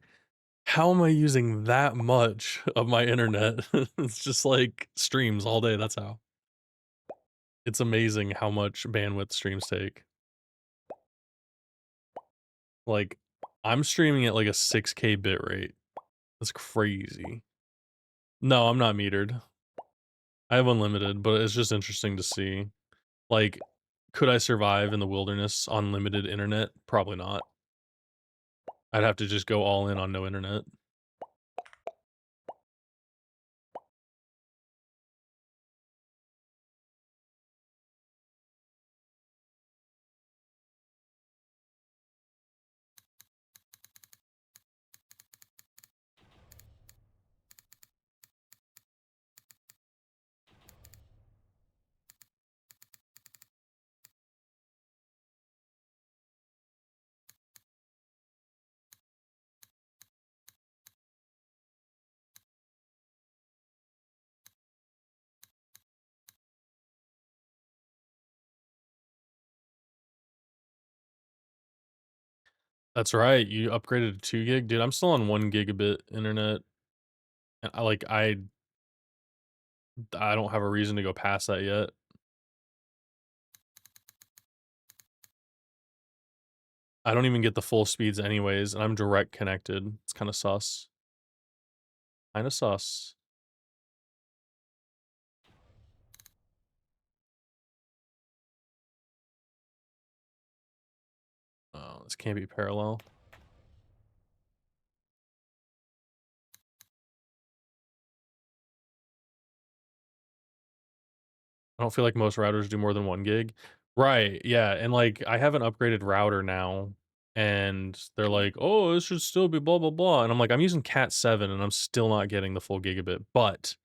How am I using that much of my internet? It's just like streams all day, that's how. It's amazing how much bandwidth streams take. Like, I'm streaming at like a 6K bit rate. That's crazy. No, I'm not metered. I have unlimited, but it's just interesting to see. Like, could I survive in the wilderness on limited internet? Probably not. I'd have to just go all in on no internet. That's right, you upgraded to 2 gig? Dude, I'm still on 1 gigabit internet. And I don't have a reason to go past that yet. I don't even get the full speeds anyways, and I'm direct connected. It's kinda sus. Kinda sus. Oh, this can't be parallel. I don't feel like most routers do more than 1 gig. Right, yeah, and, like, I have an upgraded router now, and they're like, "Oh, this should still be blah, blah, blah," and I'm like, "I'm using Cat 7, and I'm still not getting the full gigabit," but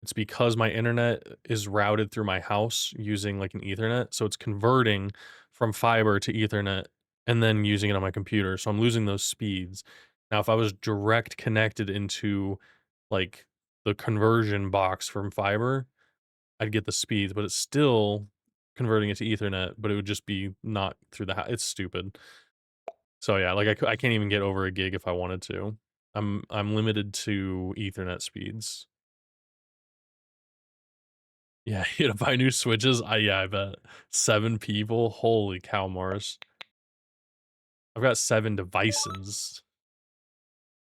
it's because my internet is routed through my house using, like, an Ethernet, so it's converting from fiber to Ethernet and then using it on my computer, so I'm losing those speeds. Now, if I was direct connected into, like, the conversion box from fiber, I'd get the speeds, but it's still converting it to Ethernet, but it would just be not through the it's stupid. So, yeah, like, I can't even get over a gig if I wanted to. I'm limited to Ethernet speeds. Yeah, you gotta buy new switches. Yeah, I bet. 7 people? Holy cow, Mars. I've got 7 devices,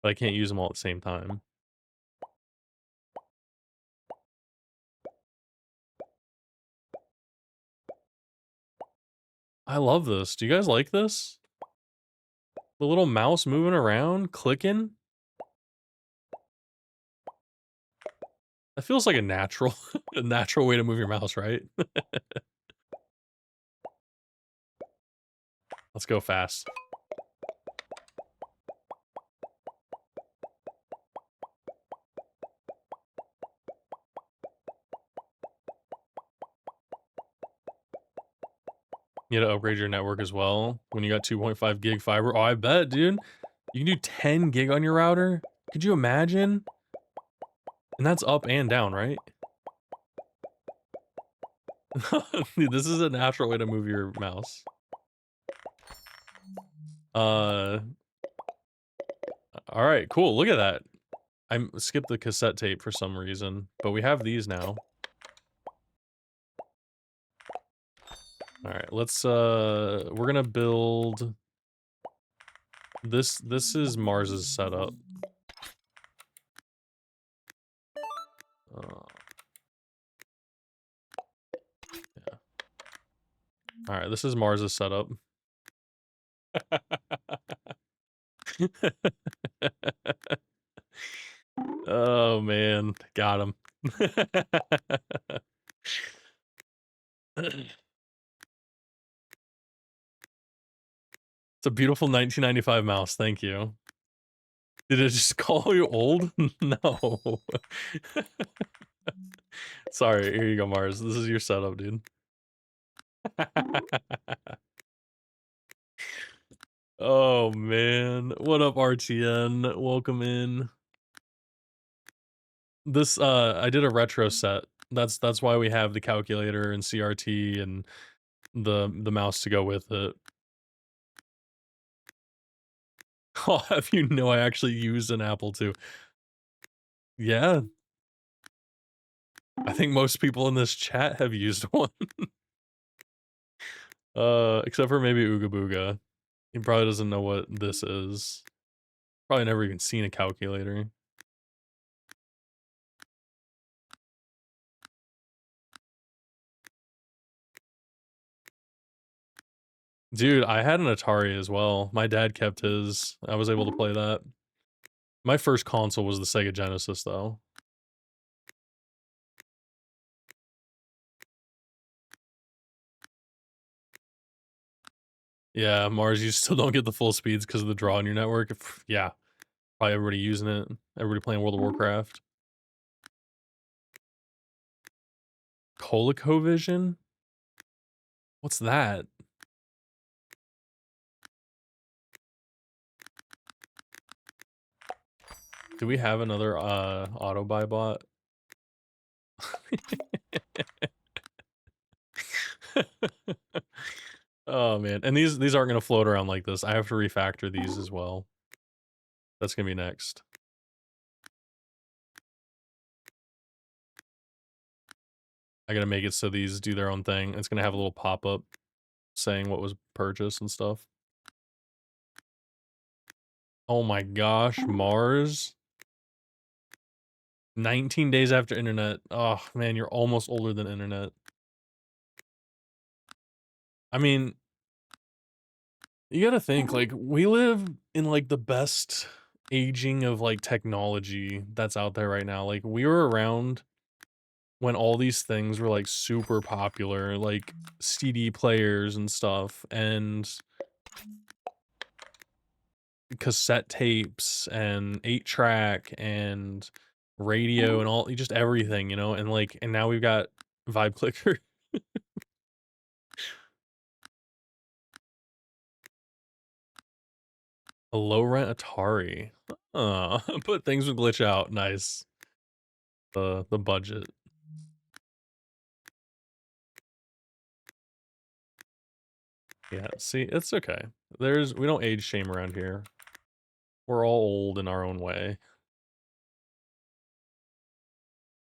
but I can't use them all at the same time. I love this. Do you guys like this? The little mouse moving around, clicking? That feels like a natural a natural way to move your mouse, right? Let's go fast. You gotta upgrade your network as well when you got 2.5 gig fiber. Oh, I bet, dude. You can do 10 gig on your router? Could you imagine? And that's up and down, right? Dude, this is a natural way to move your mouse. Uh, alright, cool, look at that. I skipped the cassette tape for some reason, but we have these now. Alright, let's, we're gonna build this is Mars's setup. Uh, yeah. Alright, this is Mars's setup. Oh, man, got him. It's a beautiful 1995 mouse, thank you. Did it just call you old? No. Sorry, here you go, Mars. This is your setup, dude. Oh, man. What up, RTN? Welcome in. This, I did a retro set. That's why we have the calculator and CRT and the mouse to go with it. I'll have you know I actually used an Apple II. Yeah, I think most people in this chat have used one. Except for maybe Ooga Booga. He probably doesn't know what this is. Probably never even seen a calculator. Dude, I had an Atari as well. My dad kept his. I was able to play that. My first console was the Sega Genesis, though. Yeah, Mars, you still don't get the full speeds because of the draw in your network. Yeah, probably everybody using it. Everybody playing World of Warcraft. ColecoVision? What's that? Do we have another auto buy bot? Oh man, and these aren't gonna float around like this. I have to refactor these as well. That's gonna be next. I gotta make it so these do their own thing. It's gonna have a little pop-up saying what was purchased and stuff. Oh my gosh, Mars. 19 days after internet. Oh man, you're almost older than internet. I mean, you gotta think, like, we live in, like, the best aging of, like, technology that's out there right now. Like, we were around when all these things were, like, super popular, like CD players and stuff, and cassette tapes, and 8-track, and radio, and all just everything, you know? And, like, and now we've got Vibe Clicker. A low rent Atari. But things would glitch out. Nice. The budget. Yeah, see, it's okay. We don't age shame around here. We're all old in our own way.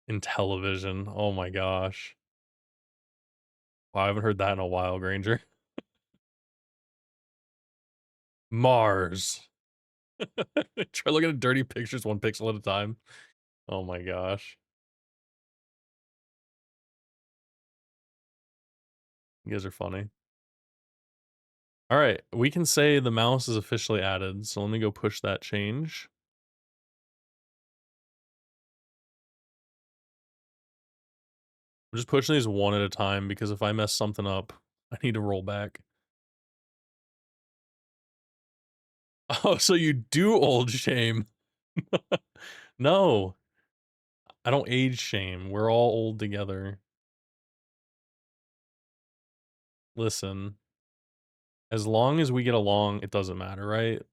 In television. Oh my gosh. Wow, I haven't heard that in a while, Granger. Mars. Try looking at dirty pictures one pixel at a time. Oh my gosh. You guys are funny. All right, we can say the mouse is officially added. So let me go push that change. I'm just pushing these one at a time because if I mess something up, I need to roll back. Oh, so you do old shame. No, I don't age shame. We're all old together. Listen, as long as we get along, it doesn't matter, right?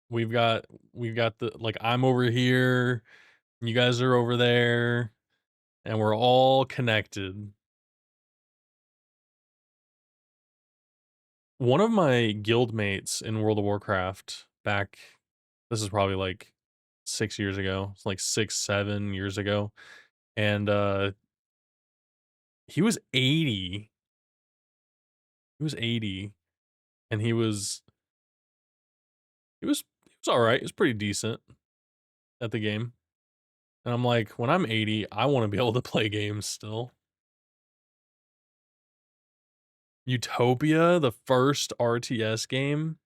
We've got we've got the like I'm over here, you guys are over there, and we're all connected. One of my guild mates in World of Warcraft back, this is probably like 6 years ago. It's like 6, 7 years ago. And he was 80. He was 80 and he was all right. He was pretty decent at the game. And I'm like, when I'm 80, I want to be able to play games still. Utopia, the first RTS game.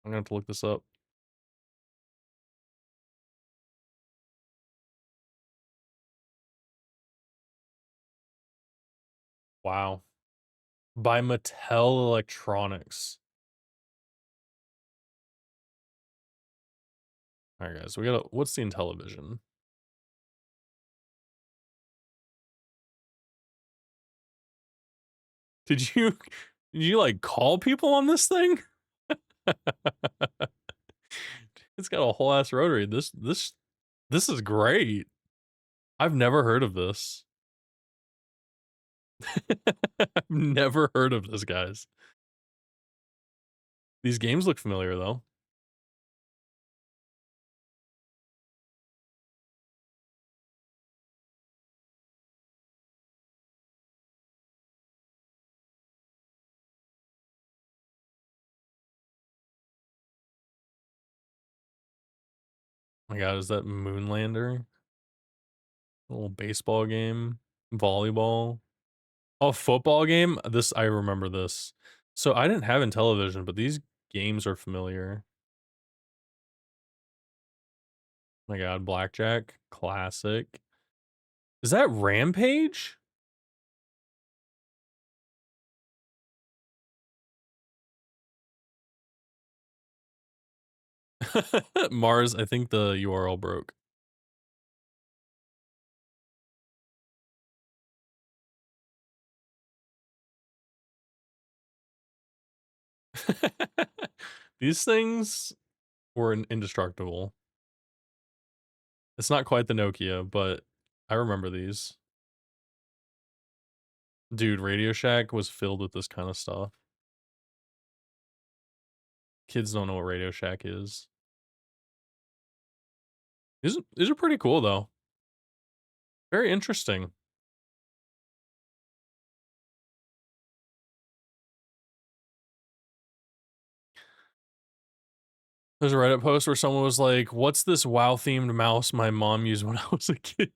I'm gonna have to look this up. Wow. By Mattel Electronics. All right, guys, we gotta. What's the Intellivision? Did you did you like call people on this thing? It's got a whole ass rotary. This is great. I've never heard of this. I've never heard of this, guys. These games look familiar, though. My god, is that Moonlander? A little baseball game? Volleyball? Oh, football game? This I remember this. So I didn't have Intellivision, but these games are familiar. My god, Blackjack, classic. Is that Rampage? Mars, I think the URL broke. These things were indestructible. It's not quite the Nokia, but I remember these. Dude, Radio Shack was filled with this kind of stuff. Kids don't know what Radio Shack is. These are pretty cool though. Very interesting. There's a Reddit post where someone was like, "What's this WoW themed mouse my mom used when I was a kid?"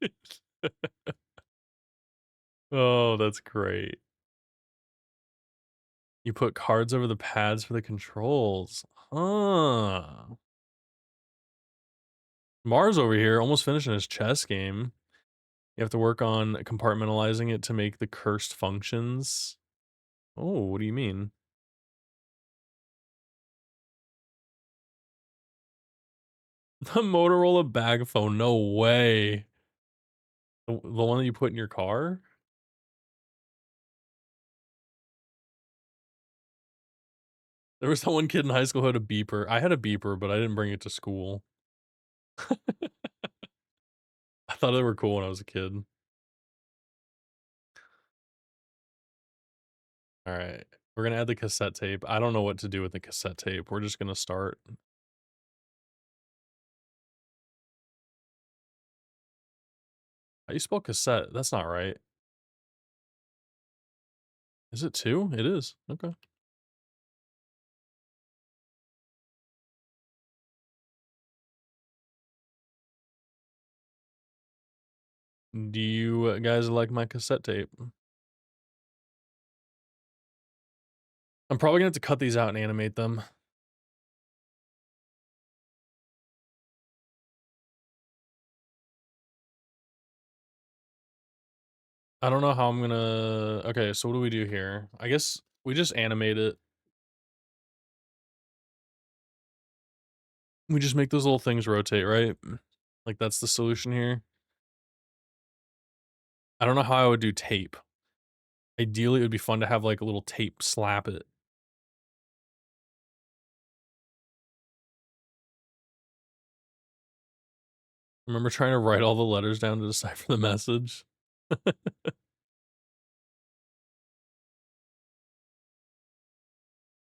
Oh, that's great. You put cards over the pads for the controls. Huh. Mars over here almost finishing his chess game. You have to work on compartmentalizing it to make the cursed functions. Oh, what do you mean? The Motorola bag phone, no way. The one that you put in your car? There was that one kid in high school who had a beeper. I had a beeper, but I didn't bring it to school. I thought they were cool when I was a kid. Alright. We're gonna add the cassette tape. I don't know what to do with the cassette tape. We're just gonna start. How you spell cassette? That's not right. Is it 2? It is. Okay. Do you guys like my cassette tape? I'm probably gonna have to cut these out and animate them. I don't know how I'm gonna okay, so what do we do here? I guess we just animate it. We just make those little things rotate, right? Like, that's the solution here. I don't know how I would do tape. Ideally, it would be fun to have, like, a little tape slap it. Remember trying to write all the letters down to decipher the message?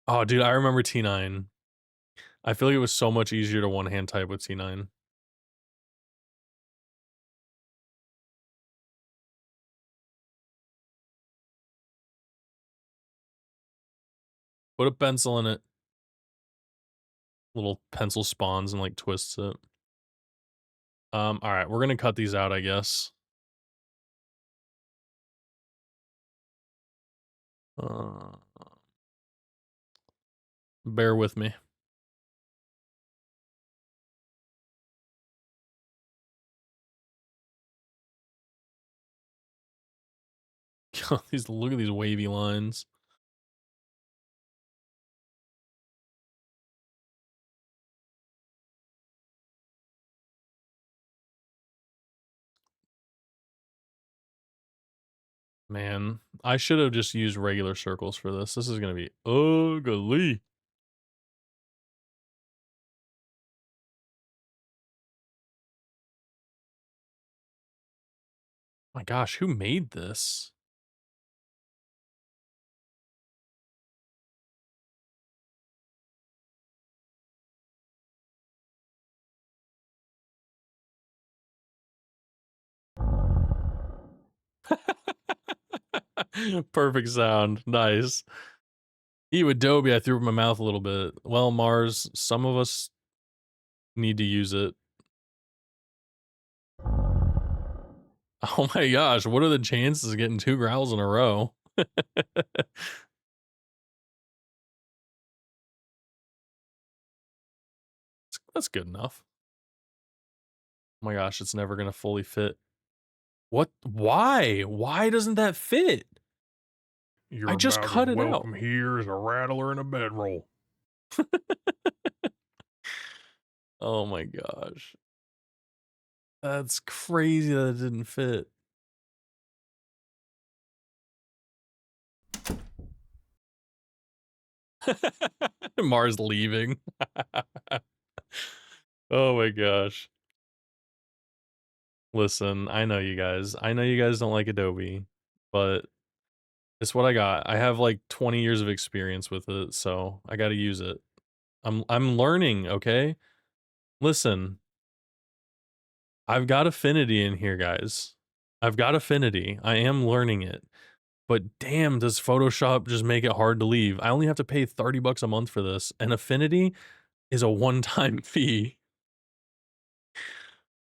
Oh, dude, I remember T9. I feel like it was so much easier to one-hand type with T9. Put a pencil in it. Little pencil spawns and, like, twists it. Alright, we're gonna cut these out, I guess. Uh, bear with me. These look at these wavy lines. Man, I should have just used regular circles for this. This is gonna be ugly. My gosh, who made this? Perfect sound. Nice. Eat Adobe, I threw up in my mouth a little bit. Well, Mars, some of us need to use it. Oh my gosh, what are the chances of getting 2 growls in a row? That's good enough. Oh my gosh, it's never gonna fully fit. What? Why? Why doesn't that fit? You're I just about as cut it out. welcome here as a rattler in a bedroll. Oh my gosh. That's crazy that it didn't fit. Mars leaving. Oh my gosh. Listen, I know you guys. I know you guys don't like Adobe, but it's what I got. I have like 20 years of experience with it, so I got to use it. I'm learning, okay? Listen, I've got Affinity in here, guys. I've got Affinity. I am learning it. But damn, does Photoshop just make it hard to leave? I only have to pay 30 bucks a month for this, and Affinity is a one-time fee.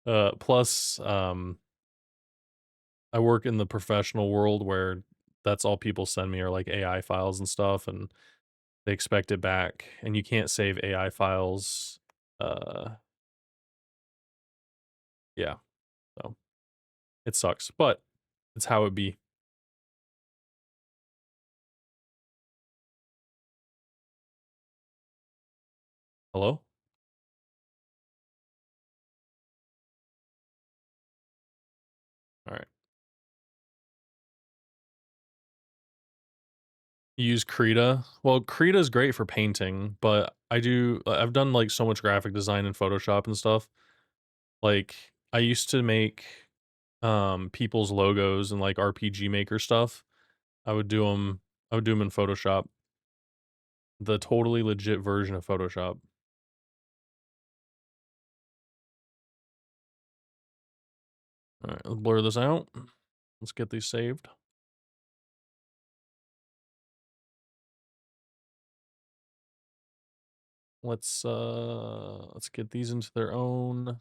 Plus, I work in the professional world where that's all people send me are like AI files and stuff, and they expect it back, and you can't save AI files. Yeah, so it sucks, but it's how it be. Hello? All right. You use Krita. Well, Krita is great for painting, but I've done like so much graphic design in Photoshop and stuff. Like I used to make people's logos and like RPG Maker stuff. I would do them in Photoshop. The totally legit version of Photoshop. All right, let's blur this out. Let's get these saved. Let's get these into their own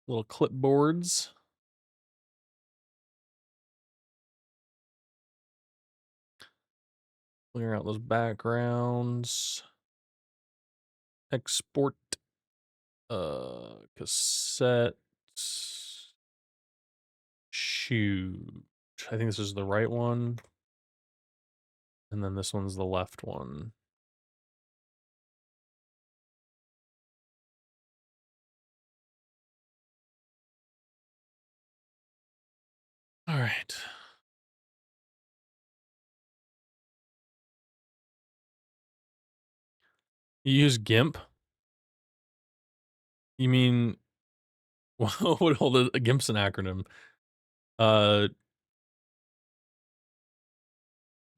little clipboards. Clear out those backgrounds. Export cassette. Shoot. I think this is the right one. And then this one's the left one. All right. You use GIMP? You mean what hold a GIMP's an acronym? Uh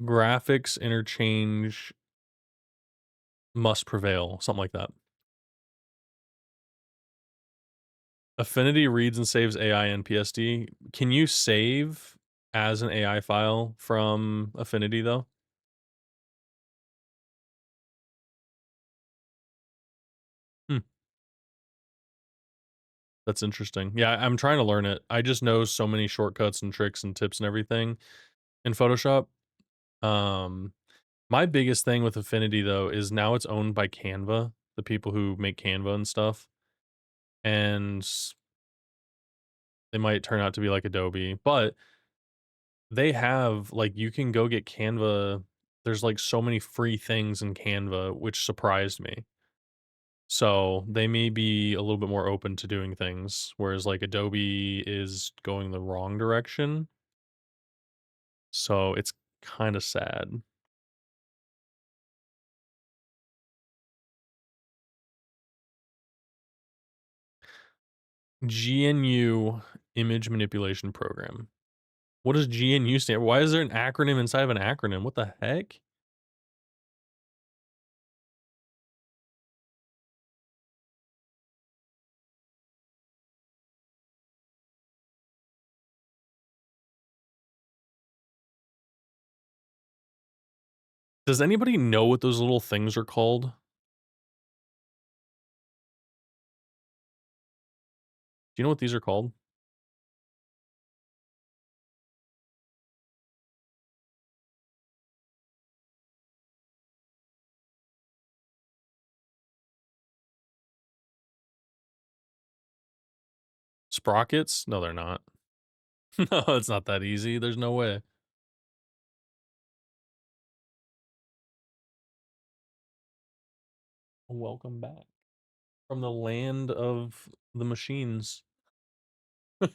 graphics interchange must prevail, something like that. Affinity reads and saves AI and PSD. Can you save as an AI file from Affinity though? Hmm. That's interesting. Yeah, I'm trying to learn it. I just know so many shortcuts and tricks and tips and everything in Photoshop. Um, my biggest thing with Affinity though is now it's owned by Canva, the people who make Canva and stuff. And they might turn out to be like Adobe, but they have like you can go get Canva. There's like so many free things in Canva, which surprised me. So they may be a little bit more open to doing things, whereas like Adobe is going the wrong direction. So it's kind of sad. GNU image manipulation program. What does GNU stand for? Why is there an acronym inside of an acronym? What the heck? Does anybody know what those little things are called? Do you know what these are called? Sprockets? No, they're not. No, it's not that easy. There's no way. Welcome back from the land of the machines. You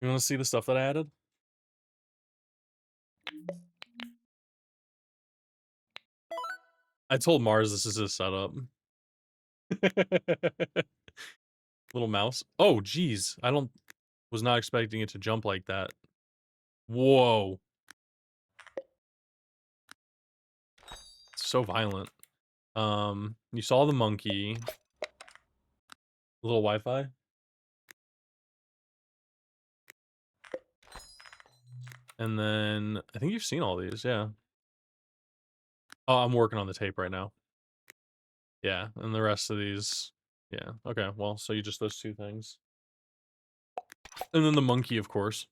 want to see the stuff that I added? I told Mars this is his setup. Little mouse. Oh, geez. Was not expecting it to jump like that. Whoa. It's so violent. You saw the monkey. Little Wi-Fi. And then I think you've seen all these, yeah. Oh, I'm working on the tape right now. Yeah, and the rest of these, yeah. Okay, well, so you just those two things. And then the monkey, of course.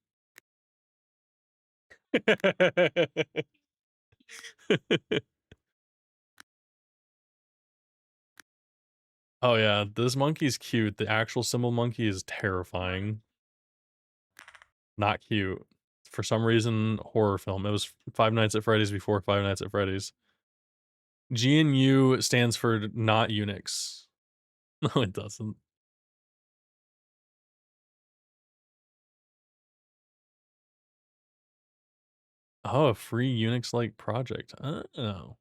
Oh yeah, this monkey's cute. The actual symbol monkey is terrifying. Not cute. For some reason, horror film. It was Five Nights at Freddy's before Five Nights at Freddy's. GNU stands for not Unix. No, it doesn't. Oh, a free Unix-like project. Oh.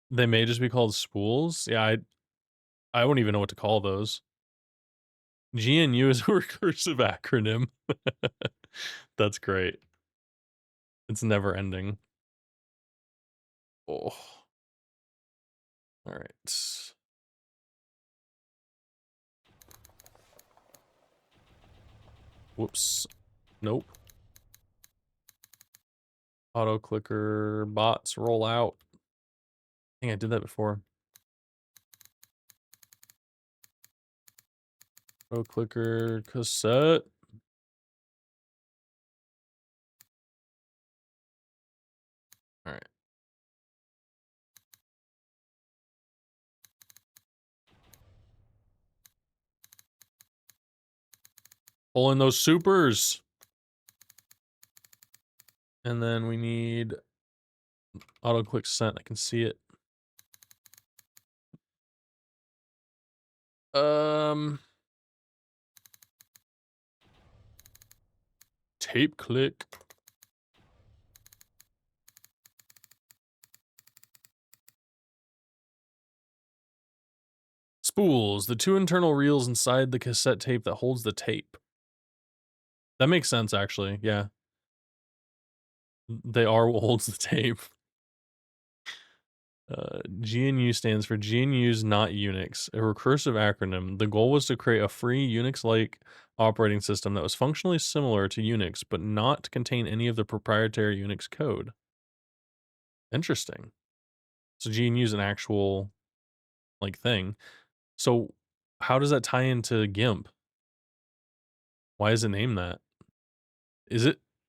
They may just be called spools. Yeah, I don't even know what to call those. GNU is a recursive acronym. That's great. It's never ending. Oh. All right. Whoops. Nope. Auto clicker bots roll out. I think I did that before. Auto clicker cassette. All right. Pull in those supers. And then we need auto click sent. I can see it. Tape click. Spools, the two internal reels inside the cassette tape that holds the tape. That makes sense, actually. Yeah. They are what holds the tape. GNU stands for GNU's Not Unix, a recursive acronym. The goal was to create a free Unix-like operating system that was functionally similar to Unix, but not contain any of the proprietary Unix code. Interesting. So GNU is an actual, like, thing. So how does that tie into GIMP? Why is it named that?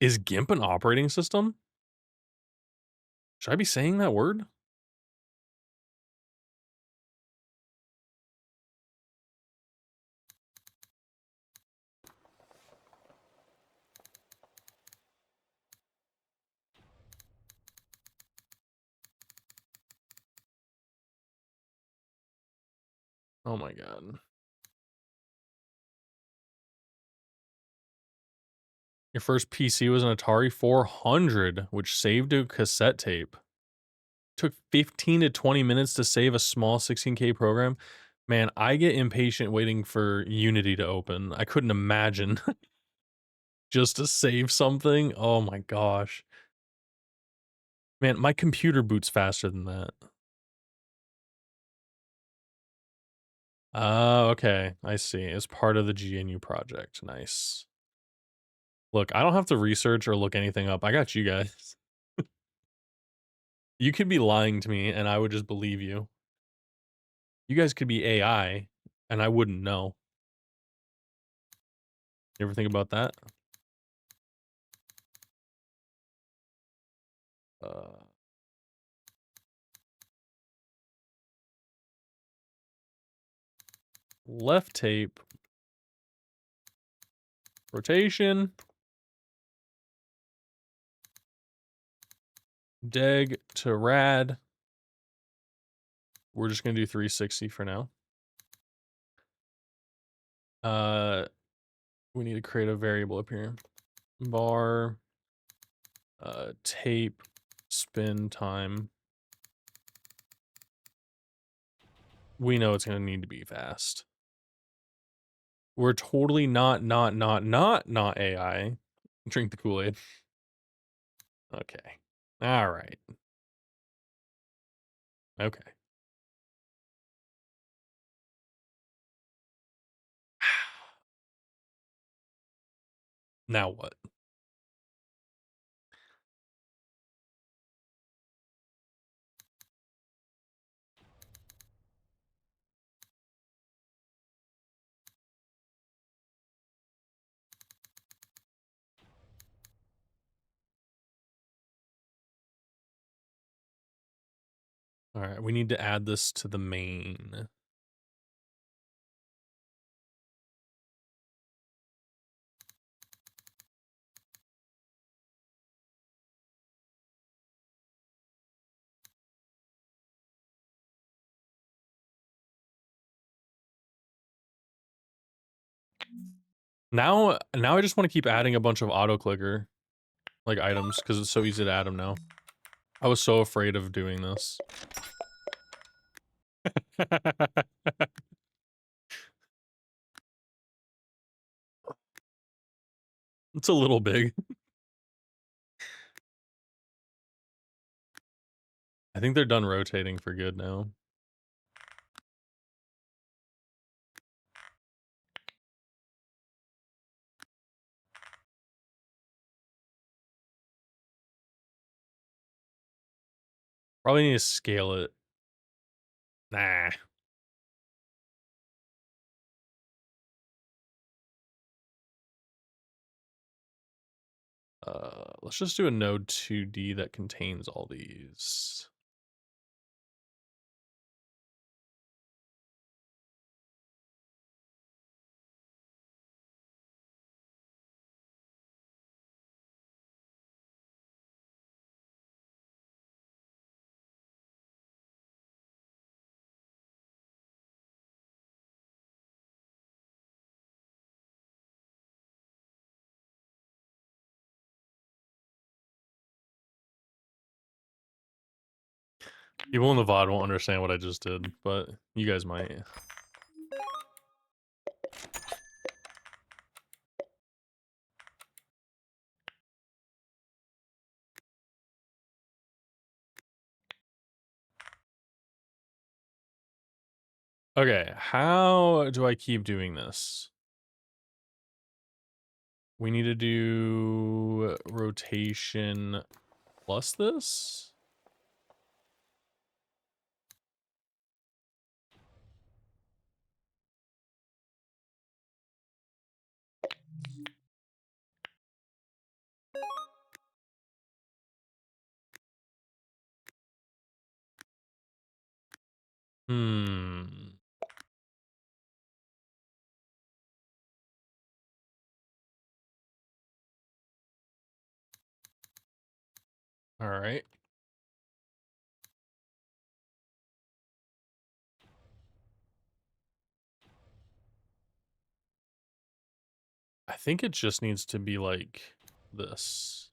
Is GIMP an operating system? Should I be saying that word? Oh my god. Your first PC was an Atari 400, which saved a cassette tape. Took 15 to 20 minutes to save a small 16K program. Man, I get impatient waiting for Unity to open. I couldn't imagine just to save something. Oh my gosh. Man, my computer boots faster than that. Okay. I see. It's part of the GNU project. Nice. Look, I don't have to research or look anything up. I got you guys. You could be lying to me and I would just believe you. You guys could be AI and I wouldn't know. You ever think about that? Left tape. Rotation. Deg to rad. We're just gonna do 360 for now. We need to create a variable up here. Bar tape spin time. We know it's gonna need to be fast. We're totally not AI. Drink the Kool-Aid. Okay. All right. Okay. Now what? All right, we need to add this to the main. Now I just want to keep adding a bunch of auto clicker like items because it's so easy to add them now. I was so afraid of doing this. It's a little big. I think they're done rotating for good now. Probably need to scale it. Nah. Let's just do a node 2D that contains all these. People in the VOD won't understand what I just did, but you guys might. Okay, how do I keep doing this? We need to do rotation plus this? Hmm. All right. I think it just needs to be like this.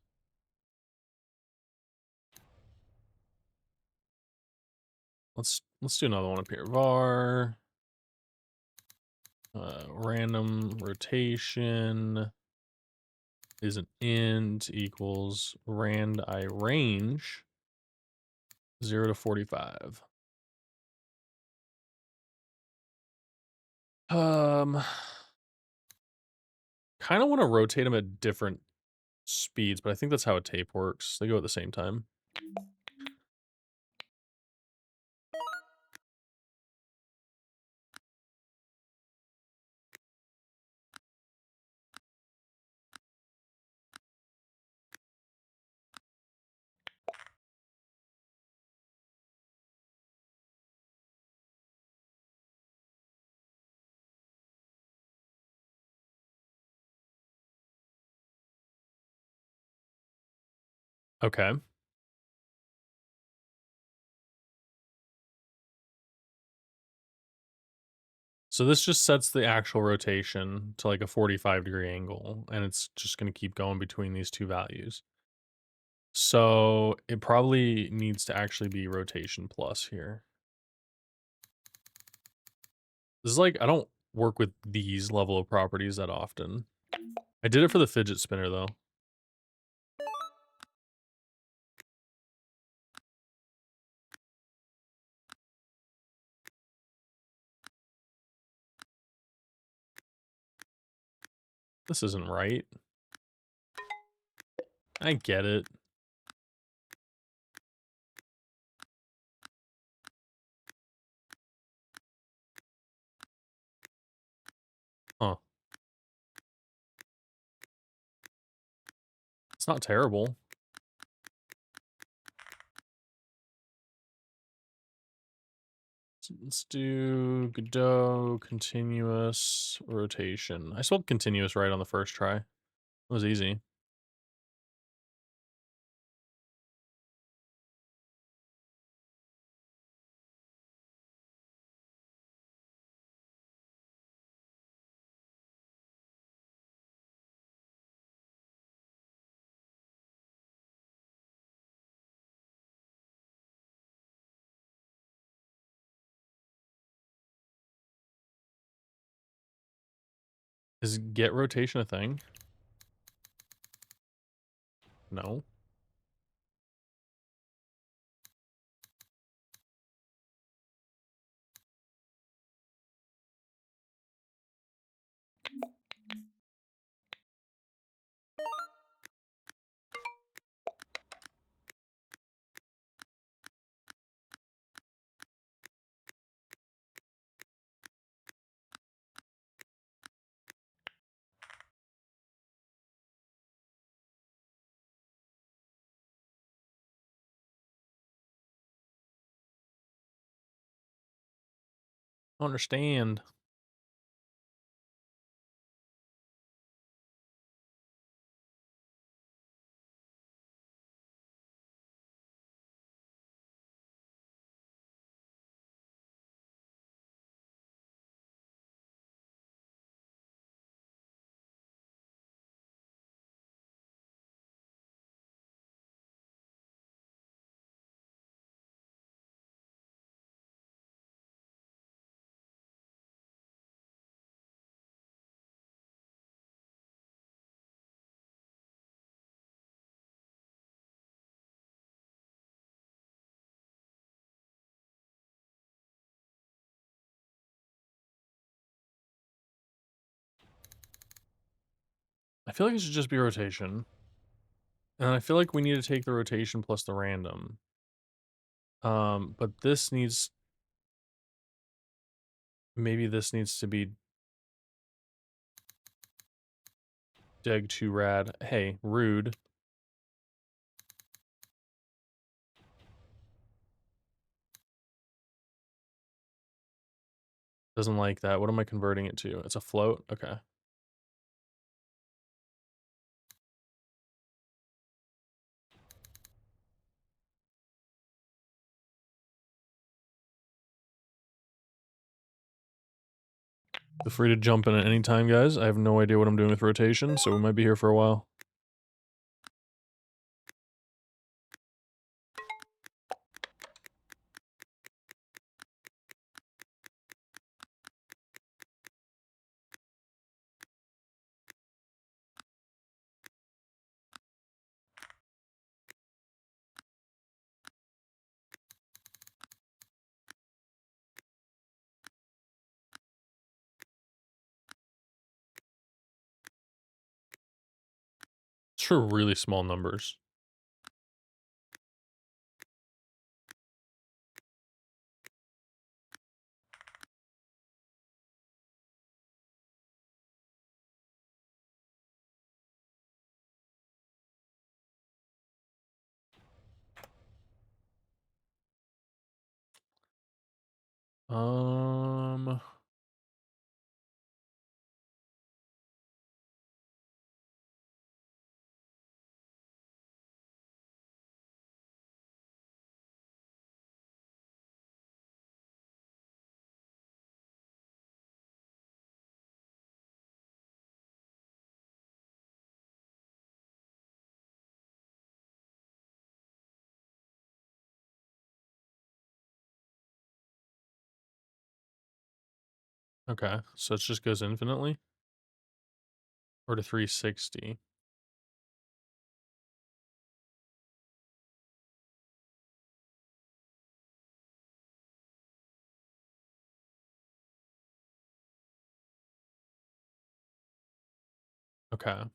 Let's do another one up here. Var random rotation is an int equals rand I range 0 to 45. Um, kind of want to rotate them at different speeds, but I think that's how a tape works. They go at the same time. Okay. So this just sets the actual rotation to like a 45-degree angle, and it's just going to keep going between these two values. So it probably needs to actually be rotation plus here. This is like, I don't work with these level of properties that often. I did it for the fidget spinner though. This isn't right. I get it. Huh. It's not terrible. Let's do Godot continuous rotation. I spelled continuous right on the first try. It was easy. Is get rotation a thing? No. I don't understand. I feel like it should just be rotation. And I feel like we need to take the rotation plus the random. But this needs, maybe this needs to be deg too rad. Hey, rude. Doesn't like that. What am I converting it to? It's a float? Okay. Feel free to jump in at any time, guys. I have no idea what I'm doing with rotation, so we might be here for a while. It's for really small numbers. Um, okay, so it just goes infinitely or to 360. Okay.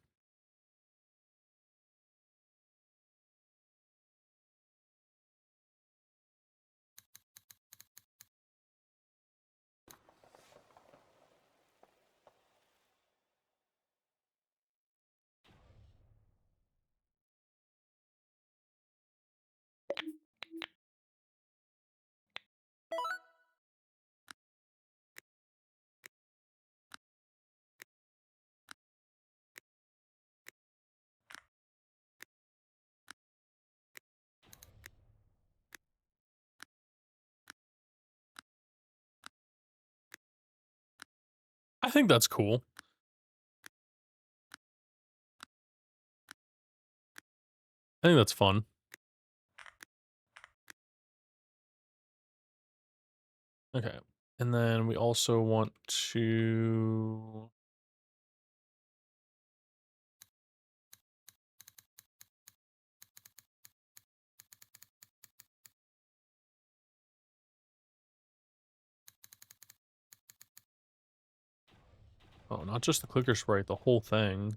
I think that's cool. I think that's fun. Okay. And then we also want to oh, not just the clicker sprite, the whole thing.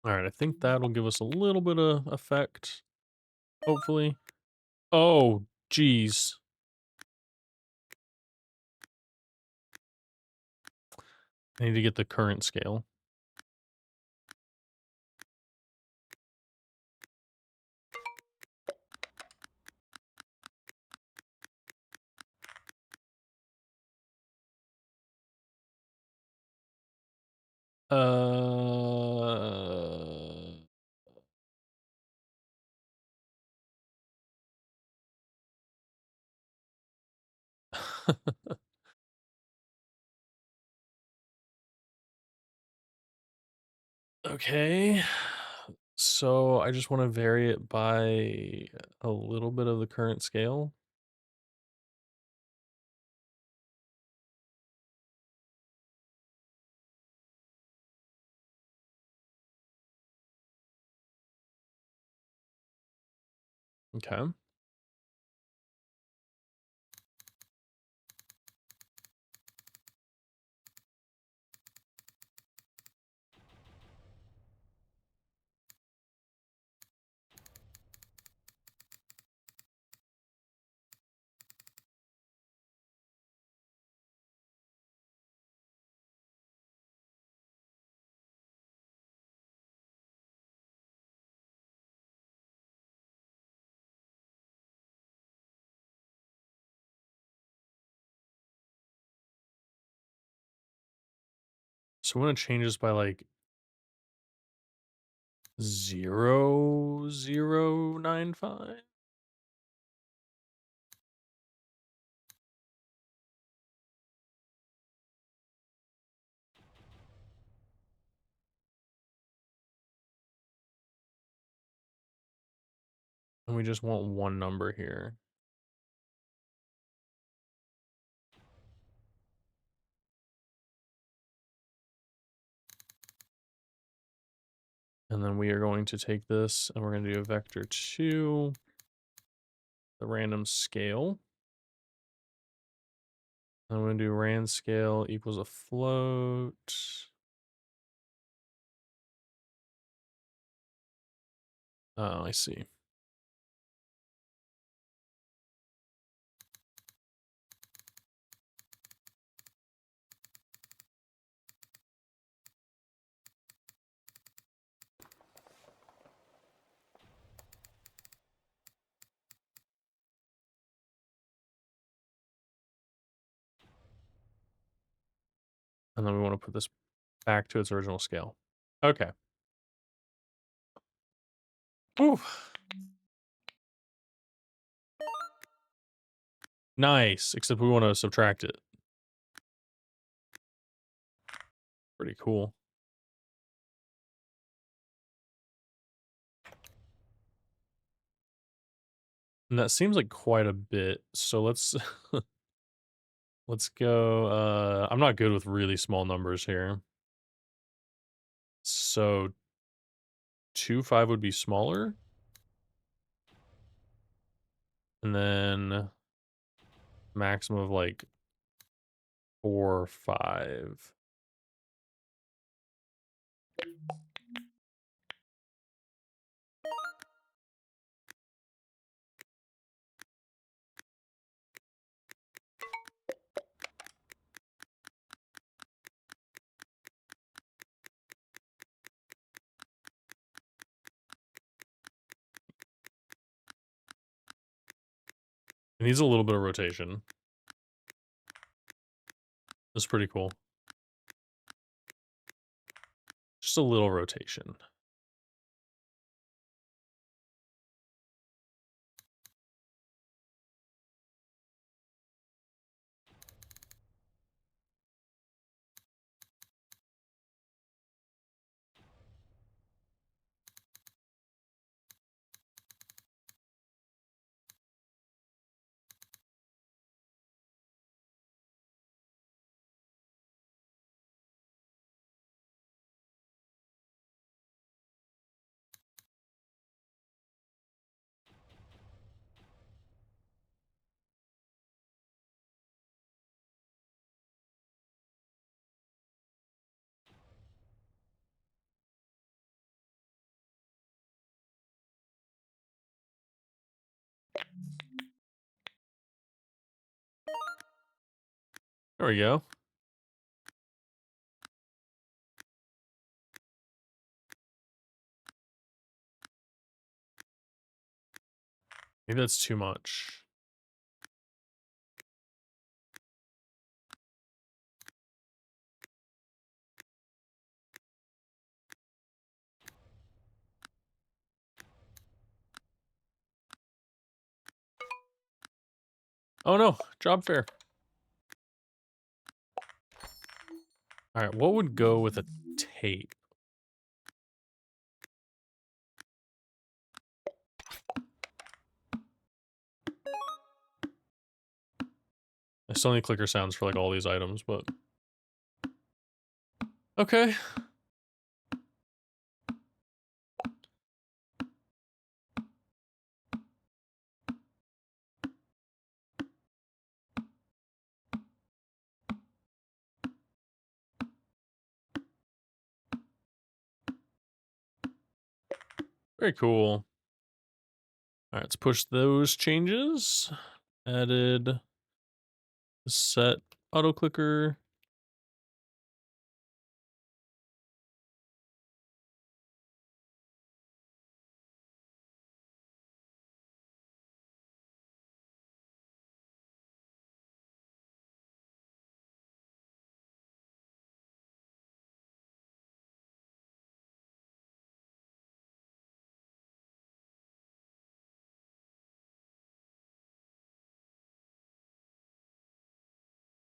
All right, I think that'll give us a little bit of effect, hopefully. Oh, geez. I need to get the current scale. Uh, Okay. So I just want to vary it by a little bit of the current scale. Okay. So I'm gonna change this by like 0.0095. And we just want one number here. And then we are going to take this and we're going to do a vector 2, the random scale. I'm going to do rand scale equals a float. Oh, I see. And then we want to put this back to its original scale. Okay. Ooh. Nice, except we want to subtract it. Pretty cool. And that seems like quite a bit. So let's let's go. I'm not good with really small numbers here. So 2.5 would be smaller. And then maximum of like 4.5. It needs a little bit of rotation. That's pretty cool. Just a little rotation. There we go. Maybe that's too much. Oh no, job fair. All right, what would go with a tape? I still need clicker sounds for like all these items, but okay. Very cool. All right, let's push those changes. Added set auto clicker.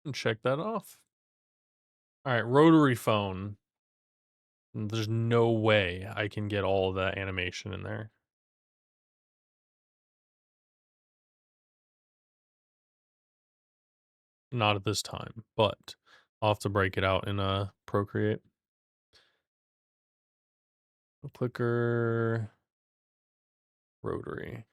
And check that off. All right, rotary phone. There's no way I can get all of that animation in there. Not at this time, but I'll have to break it out in Procreate. Clicker, rotary.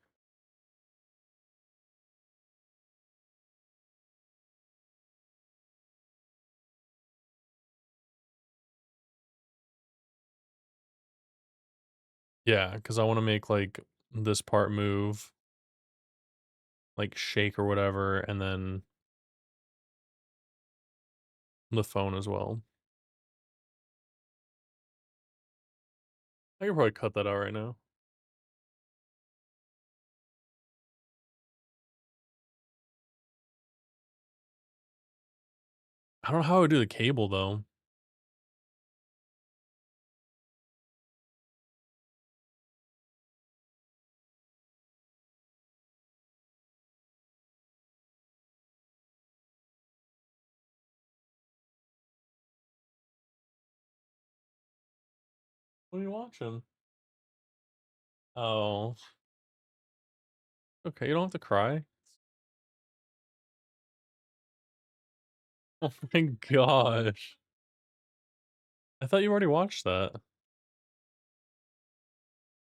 Yeah, because I want to make like this part move, like shake or whatever, and then the phone as well. I could probably cut that out right now. I don't know how I would do the cable though. What are you watching? Oh, okay. You don't have to cry. Oh my gosh. I thought you already watched that.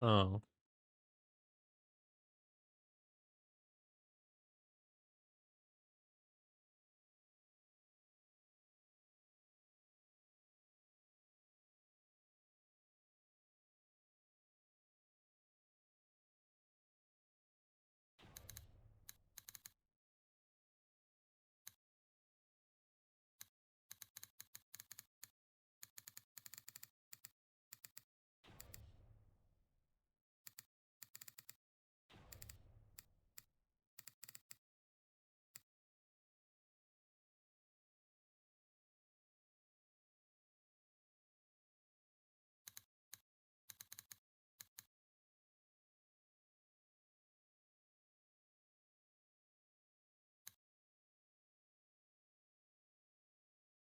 Oh.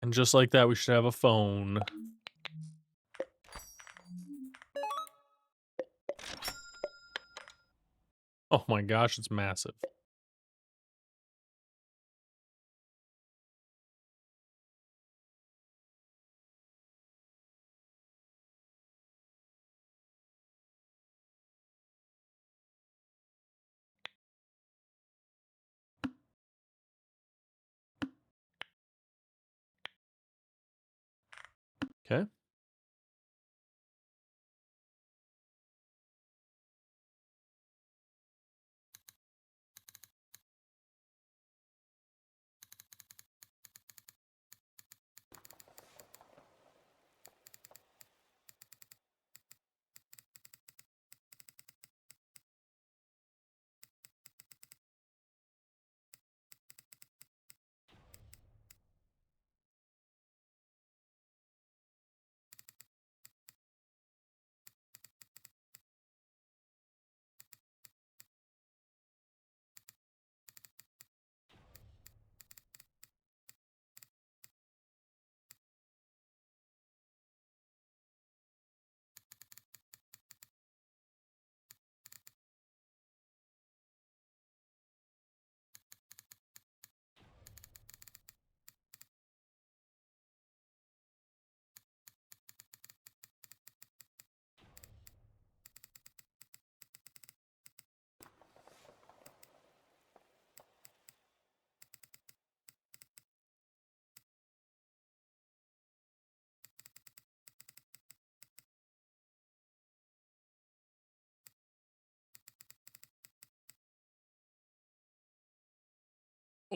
And just like that, we should have a phone. Oh my gosh, it's massive. Okay.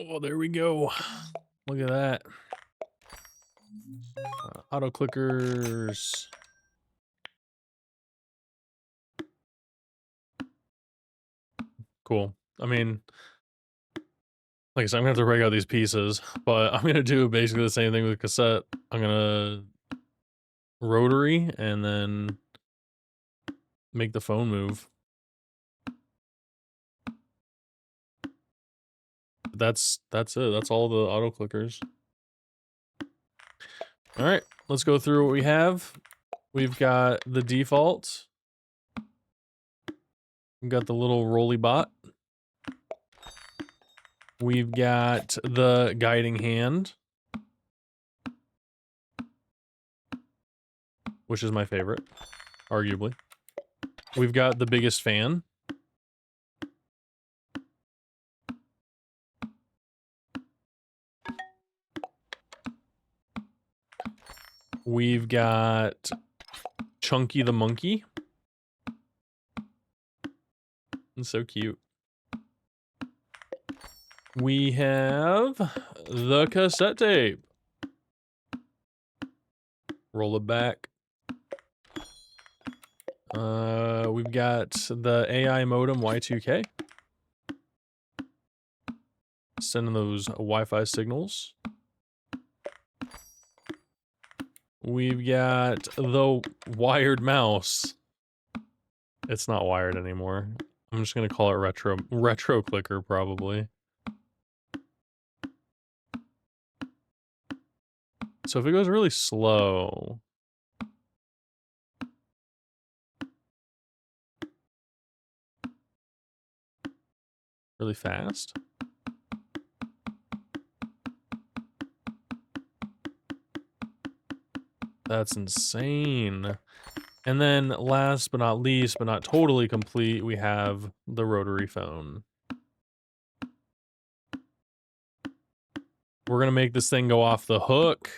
Oh, there we go. Look at that. Auto clickers. Cool. I mean, like I said, I'm gonna have to break out these pieces, but I'm gonna do basically the same thing with cassette. I'm gonna rotary and then make the phone move. That's it. That's all the auto clickers. All right, let's go through what we have. We've got the default. We've got the little rolly bot. We've got the guiding hand, which is my favorite, arguably. We've got the biggest fan. We've got Chunky the monkey. It's so cute. We have the cassette tape. Roll it back. We've got the AI modem Y2K. Sending those Wi-Fi signals. We've got the wired mouse. It's not wired anymore. I'm just gonna call it retro clicker probably. So if it goes really slow, really fast. That's insane. And then last but not least, but not totally complete, we have the rotary phone. We're gonna make this thing go off the hook.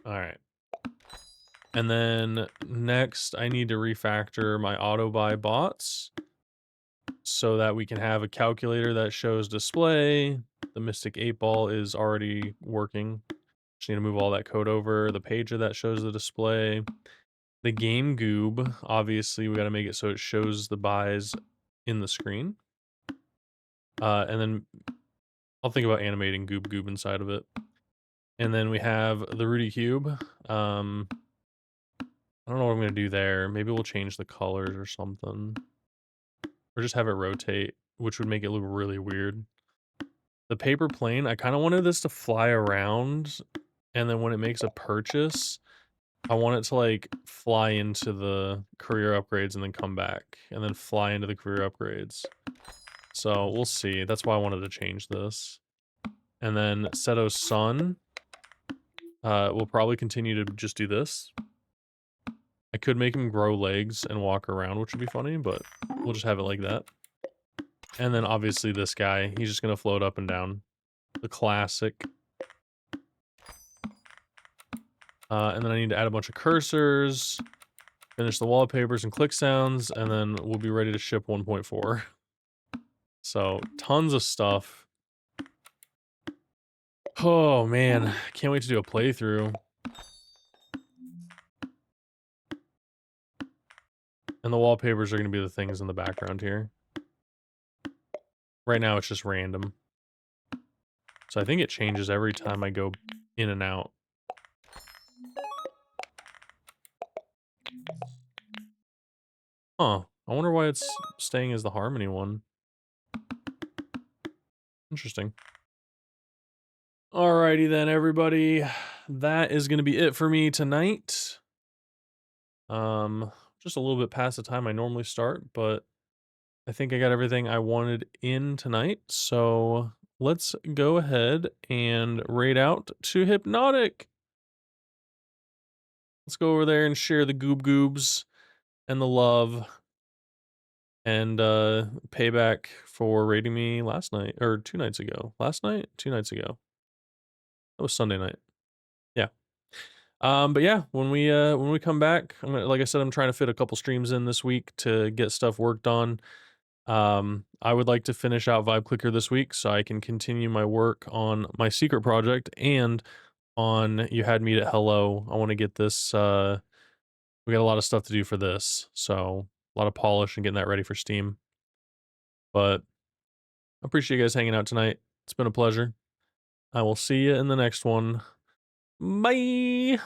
All right. And then next, I need to refactor my auto buy bots so that we can have a calculator that shows display. The Mystic 8 Ball is already working. Just need to move all that code over. The pager that shows the display. The game goob, obviously, we got to make it so it shows the buys in the screen. And then I'll think about animating goob inside of it. And then we have the Rudy Cube. I don't know what I'm going to do there. Maybe we'll change the colors or something. Or just have it rotate, which would make it look really weird. The paper plane, I kind of wanted this to fly around, and then when it makes a purchase, I want it to like fly into the career upgrades and then come back, and then fly into the career upgrades. So we'll see. That's why I wanted to change this. And then Seto's son, we'll probably continue to just do this. I could make him grow legs and walk around, which would be funny, but we'll just have it like that. And then obviously this guy, he's just gonna float up and down. The classic. And then I need to add a bunch of cursors, finish the wallpapers and click sounds, and then we'll be ready to ship 1.4. So tons of stuff. Oh man, can't wait to do a playthrough. And the wallpapers are gonna be the things in the background here. Right now it's just random. So I think it changes every time I go in and out. Huh. I wonder why it's staying as the Harmony one. Interesting. Alrighty then, everybody. That is going to be it for me tonight. Just a little bit past the time I normally start, but I think I got everything I wanted in tonight. So let's go ahead and raid out to Hypnotic. Let's go over there and share the goobs and the love and payback for raiding me last night or 2 nights ago. Last night? 2 nights ago. That was Sunday night. Yeah. But yeah, when we come back, like I said, I'm trying to fit a couple streams in this week to get stuff worked on. I would like to finish out Vibe Clicker this week so I can continue my work on my secret project and on You Had Me at Hello. I want to get this, we got a lot of stuff to do for this, so a lot of polish and getting that ready for Steam. But I appreciate you guys hanging out tonight. It's been a pleasure. I will see you in the next one. Bye.